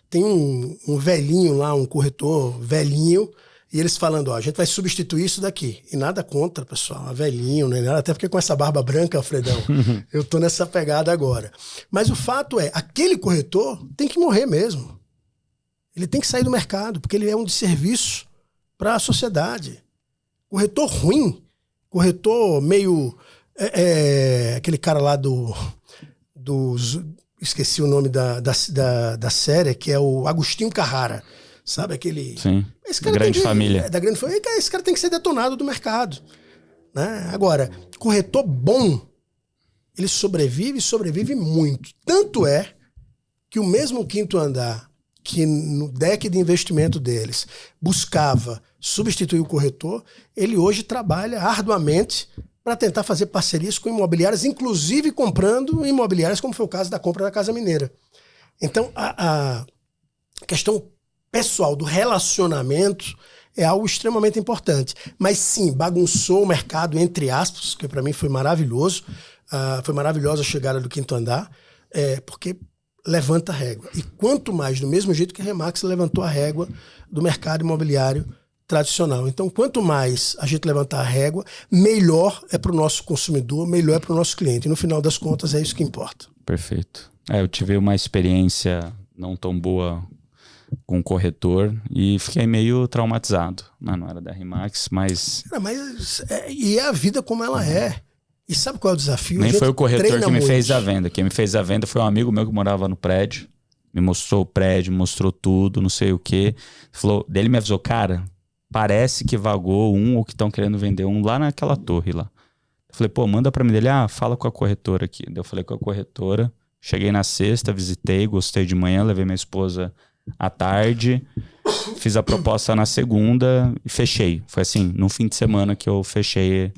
tem um velhinho lá, um corretor velhinho, e eles falando, a gente vai substituir isso daqui. E nada contra, pessoal, velhinho, nem nada, até porque com essa barba branca, Alfredão, eu tô nessa pegada agora. Mas o fato é, aquele corretor tem que morrer mesmo. Ele tem que sair do mercado, porque ele é um desserviço para a sociedade. Corretor ruim, corretor meio... aquele cara lá esqueci o nome da série, que é o Agostinho Carrara. Sabe aquele... Sim, grande família. Da grande família. Esse cara tem que ser detonado do mercado. Né? Agora, corretor bom, ele sobrevive muito. Tanto é que o mesmo quinto andar, que no deck de investimento deles buscava substituir o corretor, ele hoje trabalha arduamente para tentar fazer parcerias com imobiliárias, inclusive comprando imobiliárias, como foi o caso da compra da Casa Mineira. Então, a questão pessoal do relacionamento é algo extremamente importante. Mas sim, bagunçou o mercado, entre aspas, que para mim foi maravilhoso. Foi maravilhosa a chegada do quinto andar, porque levanta a régua. E quanto mais, do mesmo jeito que a Remax levantou a régua do mercado imobiliário tradicional. Então, quanto mais a gente levantar a régua, melhor é para o nosso consumidor, melhor é para o nosso cliente. E no final das contas, é isso que importa. Perfeito. Eu tive uma experiência não tão boa com o corretor e fiquei meio traumatizado. Não era da Remax, mas... E é a vida como ela é. E sabe qual é o desafio? Nem foi o corretor que me fez a venda. Quem me fez a venda foi um amigo meu que morava no prédio. Me mostrou o prédio, me mostrou tudo, não sei o quê. Ele me avisou, cara, parece que vagou um ou que estão querendo vender um lá naquela torre lá. Eu falei, manda pra mim dele, fala com a corretora aqui. Daí eu falei com a corretora, cheguei na sexta, visitei, gostei de manhã, levei minha esposa à tarde, fiz a proposta na segunda e fechei. Foi assim, no fim de semana que eu fechei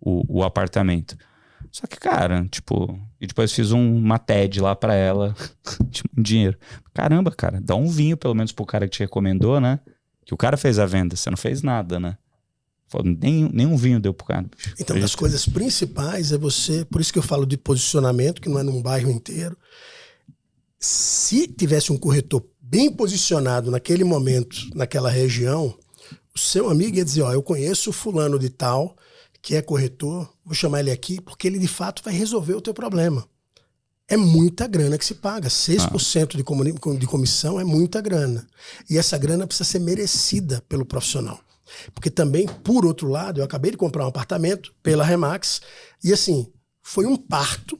o apartamento. Só que, cara, e depois fiz uma TED lá pra ela, um dinheiro. Caramba, cara, dá um vinho pelo menos pro cara que te recomendou, né? Que o cara fez a venda, você não fez nada, né? Nem um vinho deu pro cara. Bicho. Então, das coisas principais é você, por isso que eu falo de posicionamento, que não é num bairro inteiro. Se tivesse um corretor bem posicionado naquele momento, naquela região, o seu amigo ia dizer, eu conheço o fulano de tal, que é corretor, vou chamar ele aqui, porque ele de fato vai resolver o teu problema. É muita grana que se paga. 6% de comissão é muita grana. E essa grana precisa ser merecida pelo profissional. Porque também, por outro lado, eu acabei de comprar um apartamento pela Remax e assim, foi um parto.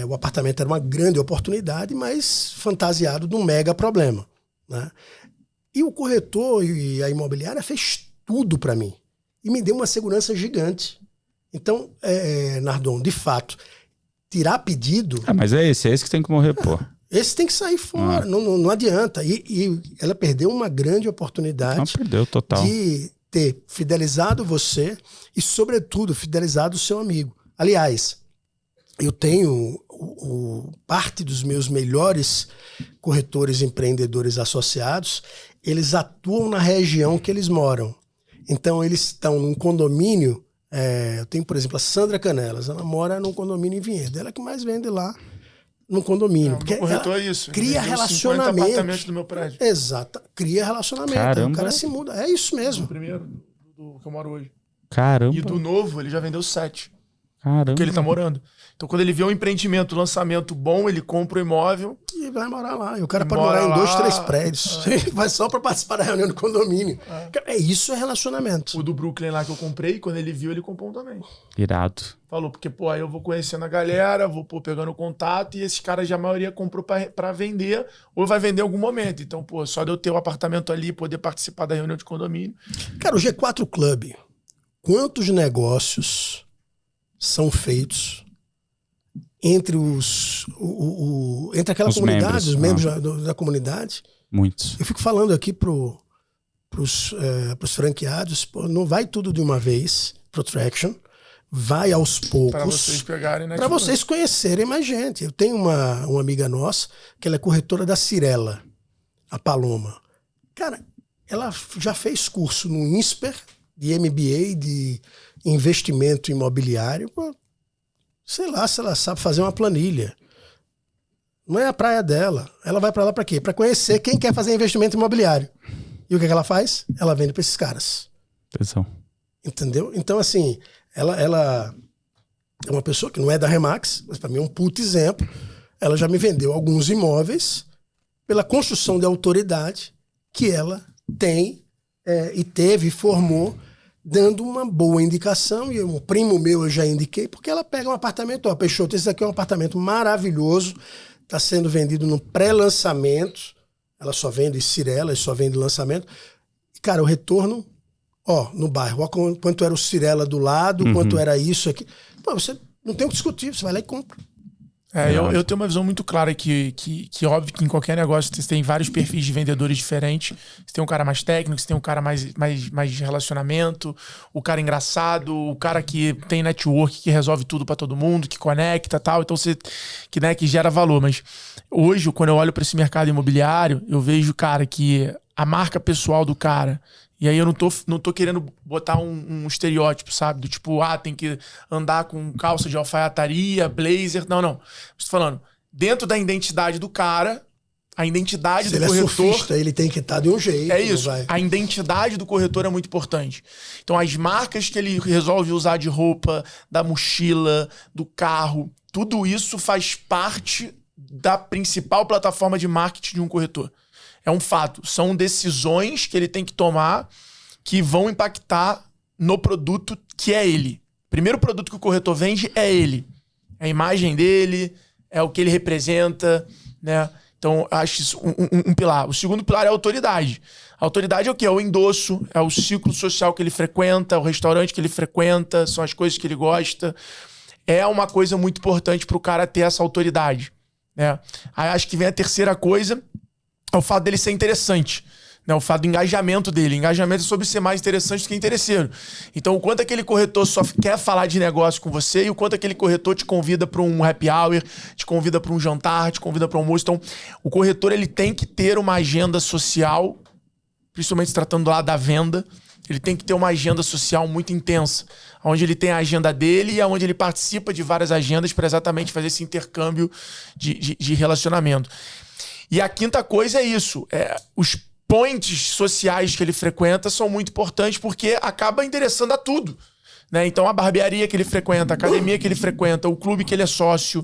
O apartamento era uma grande oportunidade, mas fantasiado de um mega problema. Né? E o corretor e a imobiliária fez tudo para mim. E me deu uma segurança gigante. Então, Nardon, de fato, tirar pedido... mas é esse que tem que morrer, pô. Esse tem que sair fora, não adianta. E ela perdeu uma grande oportunidade perdeu, total. De ter fidelizado você e, sobretudo, fidelizado o seu amigo. Aliás, eu tenho parte dos meus melhores corretores empreendedores associados, eles atuam na região que eles moram. Então, eles estão num condomínio. Eu tenho, por exemplo, a Sandra Canelas. Ela mora num condomínio em Vinhedo. Ela que mais vende lá no condomínio. Porque corretor é isso. Cria relacionamento. Apartamentos do meu prédio. Exato. Cria relacionamento. Caramba. O cara se muda. É isso mesmo. O primeiro do que eu moro hoje. Caramba. E do novo, ele já vendeu 7. Caramba. Porque ele tá morando. Então, quando ele vê um empreendimento, um lançamento bom, ele compra o imóvel e vai morar lá. E o cara pode morar em 2, 3 prédios. Vai só pra participar da reunião do condomínio. Isso é relacionamento. O do Brooklyn lá que eu comprei, quando ele viu, ele comprou um também. Irado. Falou, porque, pô, aí eu vou conhecendo a galera, vou pegando contato, e esses caras já a maioria comprou pra vender, ou vai vender em algum momento. Então, pô, só de eu ter o apartamento ali, poder participar da reunião de condomínio. Cara, o G4 Club, quantos negócios são feitos entre entre aquela comunidade, os membros da comunidade? Muitos. Eu fico falando aqui pros franqueados, pô, não vai tudo de uma vez pro Traction, vai aos poucos. Para vocês pegarem, né? Para vocês conhecerem mais gente. Eu tenho uma amiga nossa, que ela é corretora da Cirela, a Paloma. Cara, ela já fez curso no INSPER, de MBA, de investimento imobiliário. Pô, sei lá se ela sabe fazer uma planilha. Não é a praia dela. Ela vai para lá para quê? Para conhecer quem quer fazer investimento imobiliário. E o que ela faz? Ela vende para esses caras. Atenção. Entendeu? Então, assim, ela é uma pessoa que não é da Remax, mas para mim é um puto exemplo. Ela já me vendeu alguns imóveis pela construção de autoridade que ela tem e teve e formou, dando uma boa indicação. E um primo meu eu já indiquei, porque ela pega um apartamento, ó, Peixoto, esse aqui é um apartamento maravilhoso, está sendo vendido no pré-lançamento, ela só vende Cirela, só vende lançamento. E, cara, o retorno, ó, no bairro, ó, quanto era o Cirela do lado, quanto era isso aqui. Pô, você não tem o que discutir, você vai lá e compra. Eu tenho uma visão muito clara que óbvio que em qualquer negócio você tem vários perfis de vendedores diferentes. Você tem um cara mais técnico, você tem um cara mais de relacionamento, o cara engraçado, o cara que tem network, que resolve tudo pra todo mundo, que conecta e tal. Então que gera valor. Mas hoje, quando eu olho pra esse mercado imobiliário, eu vejo, cara, que a marca pessoal do cara... E aí eu não tô querendo botar um estereótipo, sabe? Do tipo, tem que andar com calça de alfaiataria, blazer. Não. Estou falando, dentro da identidade do cara, a identidade do corretor... Se ele é surfista, ele tem que estar de um jeito. É isso. A identidade do corretor é muito importante. Então, as marcas que ele resolve usar de roupa, da mochila, do carro, tudo isso faz parte da principal plataforma de marketing de um corretor. É um fato. São decisões que ele tem que tomar que vão impactar no produto que é ele. O primeiro produto que o corretor vende é ele. É a imagem dele, é o que ele representa, né? Então, acho isso um pilar. O segundo pilar é a autoridade. A autoridade é o quê? É o endosso, é o ciclo social que ele frequenta, o restaurante que ele frequenta, são as coisas que ele gosta. É uma coisa muito importante para o cara ter essa autoridade, né? Aí acho que vem a terceira coisa, é o fato dele ser interessante, né? O fato do engajamento dele. Engajamento é sobre ser mais interessante do que interesseiro. Então, o quanto aquele corretor só quer falar de negócio com você e o quanto aquele corretor te convida para um happy hour, te convida para um jantar, te convida para um almoço. Então, o corretor ele tem que ter uma agenda social, principalmente se tratando lá da venda. Ele tem que ter uma agenda social muito intensa, onde ele tem a agenda dele e onde ele participa de várias agendas para exatamente fazer esse intercâmbio de relacionamento. E a quinta coisa é isso. Os points sociais que ele frequenta são muito importantes porque acaba interessando a tudo, né? Então a barbearia que ele frequenta, a academia que ele frequenta, o clube que ele é sócio,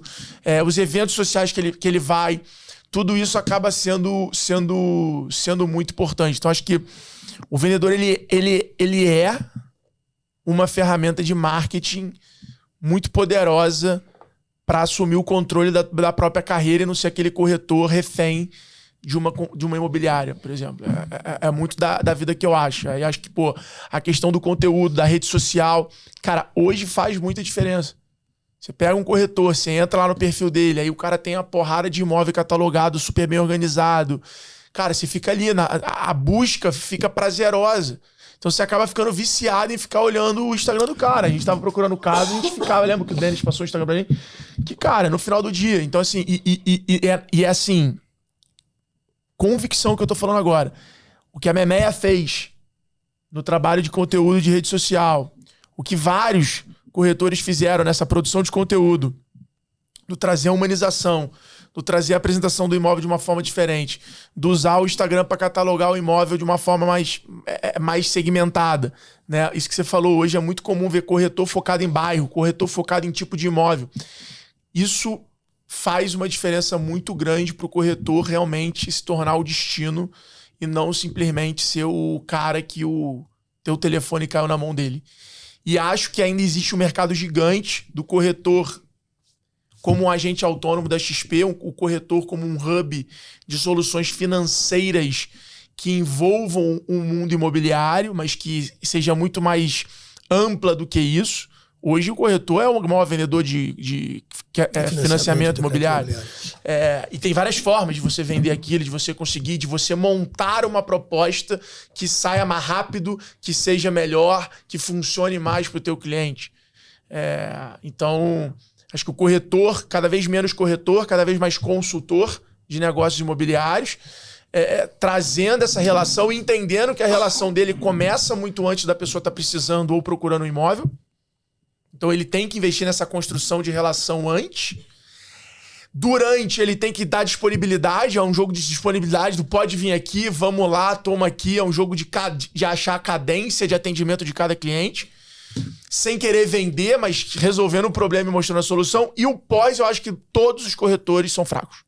os eventos sociais que ele vai, tudo isso acaba sendo muito importante. Então acho que o vendedor ele é uma ferramenta de marketing muito poderosa para assumir o controle da própria carreira e não ser aquele corretor refém de uma imobiliária, por exemplo. É muito da vida que eu acho. Aí acho que, a questão do conteúdo, da rede social, cara, hoje faz muita diferença. Você pega um corretor, você entra lá no perfil dele, aí o cara tem uma porrada de imóvel catalogado, super bem organizado. Cara, você fica ali, a busca fica prazerosa. Então você acaba ficando viciado em ficar olhando o Instagram do cara. A gente tava procurando o caso, a gente ficava, lembra que o Denis passou o Instagram pra gente? Que, cara, no final do dia. Então, assim, é assim, convicção que eu tô falando agora. O que a Memeia fez no trabalho de conteúdo de rede social, o que vários corretores fizeram nessa produção de conteúdo, do trazer a humanização, do trazer a apresentação do imóvel de uma forma diferente, do usar o Instagram para catalogar o imóvel de uma forma mais segmentada, né? Isso que você falou, hoje é muito comum ver corretor focado em bairro, corretor focado em tipo de imóvel. Isso faz uma diferença muito grande para o corretor realmente se tornar o destino e não simplesmente ser o cara que o teu telefone caiu na mão dele. E acho que ainda existe um mercado gigante do corretor como um agente autônomo da XP, o corretor como um hub de soluções financeiras que envolvam o mundo imobiliário, mas que seja muito mais ampla do que isso. Hoje o corretor é o maior vendedor de financiamento imobiliário. E tem várias formas de você vender aquilo, de você conseguir, de você montar uma proposta que saia mais rápido, que seja melhor, que funcione mais para o teu cliente. Então, acho que o corretor, cada vez menos corretor, cada vez mais consultor de negócios imobiliários, trazendo essa relação e entendendo que a relação dele começa muito antes da pessoa estar precisando ou procurando um imóvel. Então ele tem que investir nessa construção de relação antes. Durante, ele tem que dar disponibilidade, é um jogo de disponibilidade, do pode vir aqui, vamos lá, toma aqui, é um jogo de achar a cadência de atendimento de cada cliente, sem querer vender, mas resolvendo o problema e mostrando a solução. E o pós, eu acho que todos os corretores são fracos.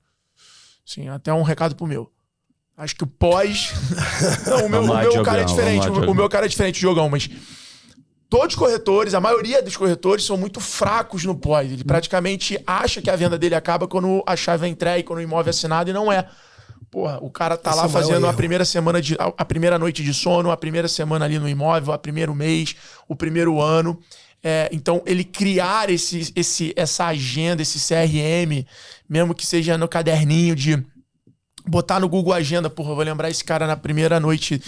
Sim, até um recado pro meu. Acho que o pós... Não, o meu cara é diferente, o meu cara é diferente, Diogão, mas... Todos os corretores, a maioria dos corretores são muito fracos no pós. Ele praticamente acha que a venda dele acaba quando a chave é entregue, quando o imóvel é assinado, e não é. Porra, o cara tá lá fazendo a primeira noite de sono, a primeira semana ali no imóvel, o primeiro mês, o primeiro ano. Então, ele criar essa agenda, esse CRM, mesmo que seja no caderninho de... Botar no Google Agenda, porra, eu vou lembrar esse cara na primeira noite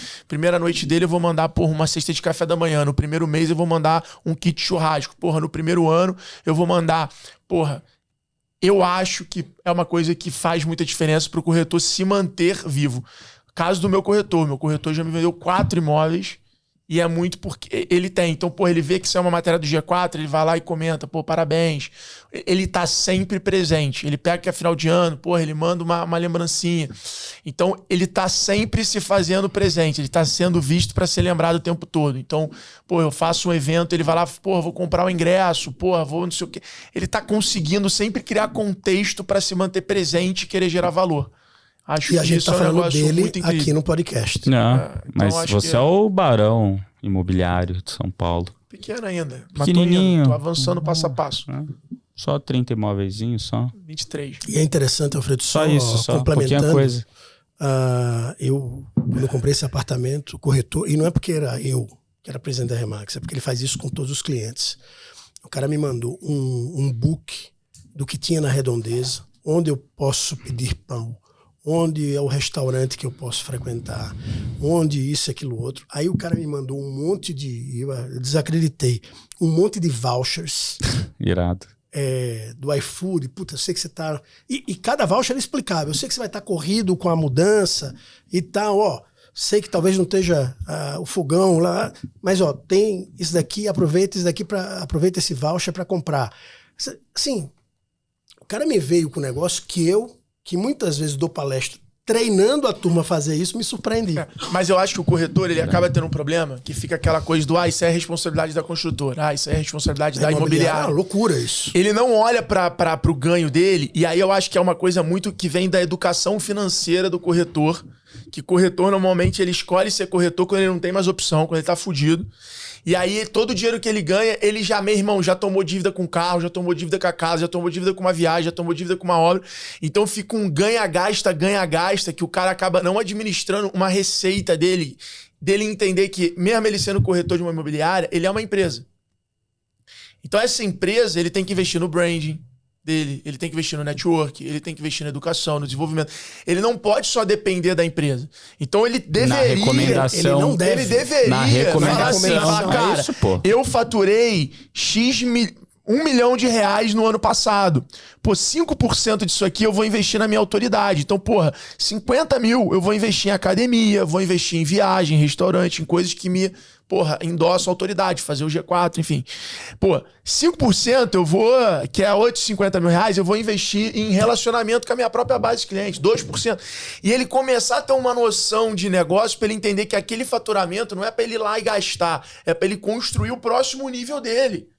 dele, eu vou mandar, porra, uma cesta de café da manhã. No primeiro mês eu vou mandar um kit churrasco. Porra, no primeiro ano eu vou mandar, porra, eu acho que é uma coisa que faz muita diferença pro corretor se manter vivo. Caso do meu corretor já me vendeu 4 imóveis e é muito porque ele tem. Então, porra, ele vê que isso é uma matéria do G4, ele vai lá e comenta, pô, parabéns. Ele tá sempre presente. Ele pega que é final de ano, porra, ele manda uma lembrancinha. Então, ele tá sempre se fazendo presente. Ele tá sendo visto para ser lembrado o tempo todo. Então, pô, eu faço um evento, ele vai lá, porra, vou comprar o ingresso, porra, vou não sei o quê. Ele tá conseguindo sempre criar contexto para se manter presente e querer gerar valor. Acho e a gente tá falando dele aqui no podcast. Não, então mas você é o barão imobiliário de São Paulo. Pequeno ainda. Pequenininho. Tô avançando passo a passo. Só 30 imóveizinhos, só. 23. E é interessante, Alfredo, só isso, só complementando. Coisa. Quando eu comprei esse apartamento, o corretor, e não é porque era eu que era presidente da Remax, é porque ele faz isso com todos os clientes. O cara me mandou um book do que tinha na Redondeza, onde eu posso pedir pão, onde é o restaurante que eu posso frequentar, onde isso, aquilo, outro. Aí o cara me mandou um monte de... Eu desacreditei. Um monte de vouchers. Irado. Do iFood. Puta, eu sei que você tá... E cada voucher é explicável. Eu sei que você vai estar corrido com a mudança e tal, ó. Sei que talvez não esteja o fogão lá, mas ó, tem isso daqui, aproveita aproveita esse voucher para comprar. Assim, o cara me veio com um negócio que muitas vezes dou palestra treinando a turma a fazer isso, me surpreendi. Mas eu acho que o corretor, ele acaba tendo um problema, que fica aquela coisa do, isso é responsabilidade da construtora, isso é responsabilidade da imobiliária. É loucura isso. Ele não olha pro ganho dele, e aí eu acho que é uma coisa muito que vem da educação financeira do corretor, que corretor normalmente ele escolhe ser corretor quando ele não tem mais opção, quando ele tá fudido. E aí, todo o dinheiro que ele ganha, ele já, meu irmão, já tomou dívida com o carro, já tomou dívida com a casa, já tomou dívida com uma viagem, já tomou dívida com uma obra. Então fica um ganha-gasta, que o cara acaba não administrando uma receita dele entender que, mesmo ele sendo corretor de uma imobiliária, ele é uma empresa. Então essa empresa, ele tem que investir no branding dele, ele tem que investir no network, ele tem que investir na educação, no desenvolvimento. Ele não pode só depender da empresa. Então ele deveria... Na recomendação. Ele não deve. Ele deveria na recomendação. falar assim, cara, eu faturei R$1 milhão no ano passado. Pô, 5% disso aqui eu vou investir na minha autoridade. Então, porra, 50 mil eu vou investir em academia, vou investir em viagem, em restaurante, em coisas que me, porra, endossam a autoridade, fazer o G4, enfim. Pô, 5% eu vou, que é 850 mil reais, eu vou investir em relacionamento com a minha própria base de clientes, 2%. E ele começar a ter uma noção de negócio para ele entender que aquele faturamento não é para ele ir lá e gastar, é para ele construir o próximo nível dele.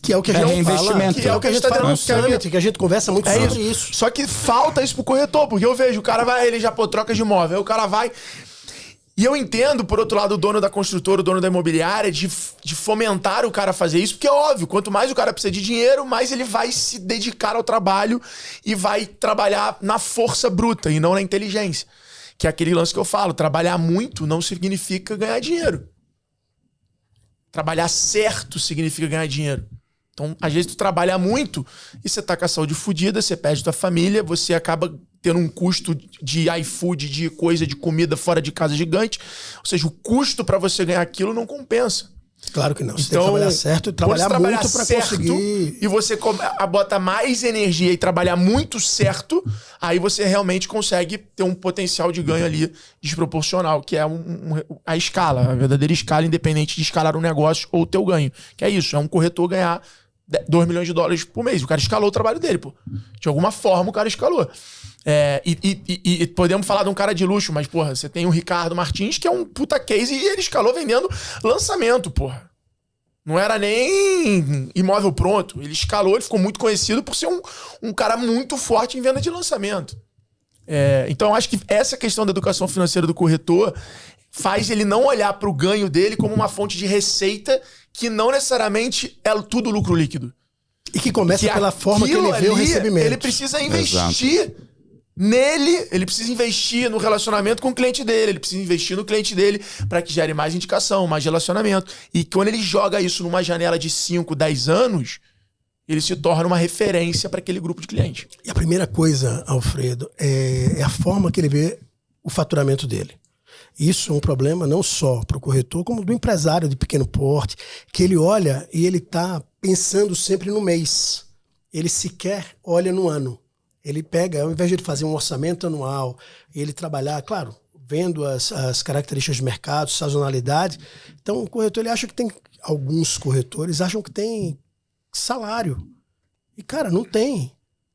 Que é o que a gente fala, que é o que a gente tá dando no Summit, que a gente conversa muito sobre isso. Só que falta isso pro corretor, porque eu vejo, o cara vai, ele já, pô, troca de imóvel, aí o cara vai... E eu entendo, por outro lado, o dono da construtora, o dono da imobiliária, de fomentar o cara a fazer isso, porque é óbvio, quanto mais o cara precisa de dinheiro, mais ele vai se dedicar ao trabalho e vai trabalhar na força bruta e não na inteligência. Que é aquele lance que eu falo, trabalhar muito não significa ganhar dinheiro. Trabalhar certo significa ganhar dinheiro. Então, às vezes tu trabalha muito e você tá com a saúde fodida, você perde tua família, você acaba tendo um custo de iFood, de coisa, de comida fora de casa gigante. Ou seja, o custo para você ganhar aquilo não compensa. Claro que não. Você tem que trabalhar certo e trabalhar muito para conseguir. E você bota mais energia e trabalhar muito certo, aí você realmente consegue ter um potencial de ganho ali desproporcional, que é a escala, a verdadeira escala, independente de escalar um negócio ou o teu ganho. Que é isso, é um corretor ganhar $2 milhões por mês. O cara escalou o trabalho dele, pô. De alguma forma o cara escalou. E podemos falar de um cara de luxo, mas, porra, você tem o Ricardo Martins, que é um puta case, e ele escalou vendendo lançamento, porra. Não era nem imóvel pronto. Ele escalou, ele ficou muito conhecido por ser um cara muito forte em venda de lançamento. Então, eu acho que essa questão da educação financeira do corretor faz ele não olhar para o ganho dele como uma fonte de receita que não necessariamente é tudo lucro líquido. E que começa pela forma que ele vê o recebimento. Ele precisa investir nele, ele precisa investir no relacionamento com o cliente dele, ele precisa investir no cliente dele para que gere mais indicação, mais relacionamento. E quando ele joga isso numa janela de 5, 10 anos, ele se torna uma referência para aquele grupo de clientes. E a primeira coisa, Alfredo, é a forma que ele vê o faturamento dele. Isso é um problema não só para o corretor, como do empresário de pequeno porte, que ele olha e ele está pensando sempre no mês. Ele sequer olha no ano. Ele pega, ao invés de ele fazer um orçamento anual, ele trabalhar, claro, vendo as características de mercado, sazonalidade. Então, o corretor, ele acha que tem... Alguns corretores acham que tem salário. E, cara, não tem.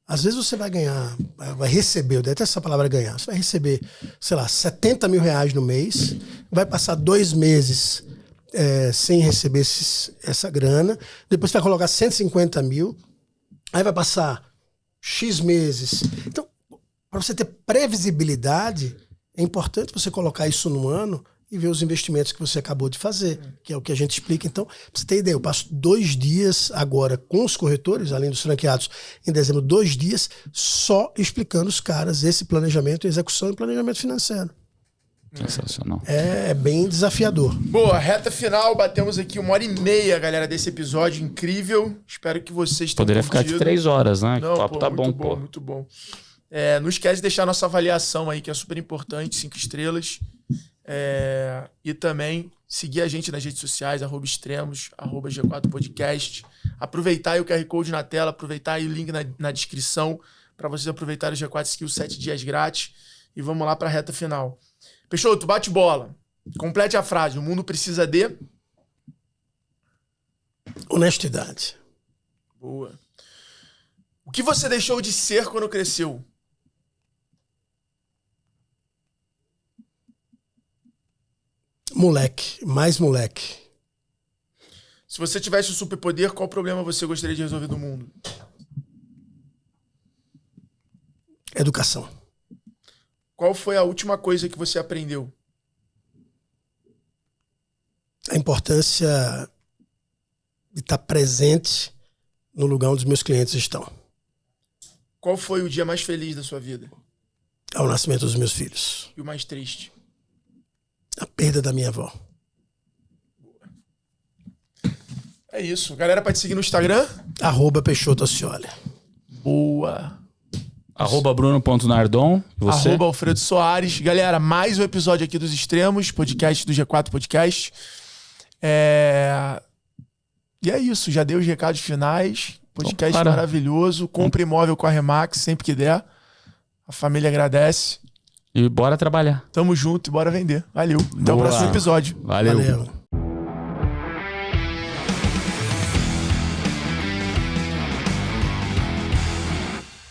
Às vezes você vai ganhar, vai receber, eu detesto essa palavra ganhar, você vai receber, sei lá, R$70 mil no mês, vai passar 2 meses sem receber essa grana, depois você vai colocar 150 mil, aí vai passar X meses. Então, para você ter previsibilidade, é importante você colocar isso no ano e ver os investimentos que você acabou de fazer, que é o que a gente explica. Então, pra você ter ideia, eu passo 2 dias agora com os corretores, além dos franqueados, em dezembro, 2 dias, só explicando os caras esse planejamento, execução e planejamento financeiro. Sensacional. É bem desafiador. Boa, reta final, batemos aqui 1h30, galera, desse episódio incrível. Espero que vocês tenham Poderia ficar aqui 3 horas, né? Não, o papo tá bom, pô. Muito bom. Não esquece de deixar nossa avaliação aí, que é super importante, 5 estrelas. E também seguir a gente nas redes sociais, @extremos, @G4 Podcast. Aproveitar aí o QR Code na tela, aproveitar aí o link na descrição para vocês aproveitarem o G4 Skills 7 dias grátis. E vamos lá para a reta final. Peixoto, bate bola. Complete a frase. O mundo precisa de... honestidade. Boa. O que você deixou de ser quando cresceu? Moleque, mais moleque. Se você tivesse um superpoder, qual problema você gostaria de resolver do mundo? Educação. Qual foi a última coisa que você aprendeu? A importância de estar presente no lugar onde os meus clientes estão. Qual foi o dia mais feliz da sua vida? Ao nascimento dos meus filhos. E o mais triste? A perda da minha avó. É isso. Galera, pode seguir no Instagram? @Peixoto Ascioli. Boa. @Bruno.Nardon. Você? @Alfredo Soares. Galera, mais um episódio aqui dos Extremos, podcast do G4 Podcast. E é isso, já dei os recados finais. Podcast maravilhoso. Compre imóvel com a Remax sempre que der. A família agradece. E bora trabalhar. Tamo junto e bora vender. Valeu. Até o próximo episódio. Valeu.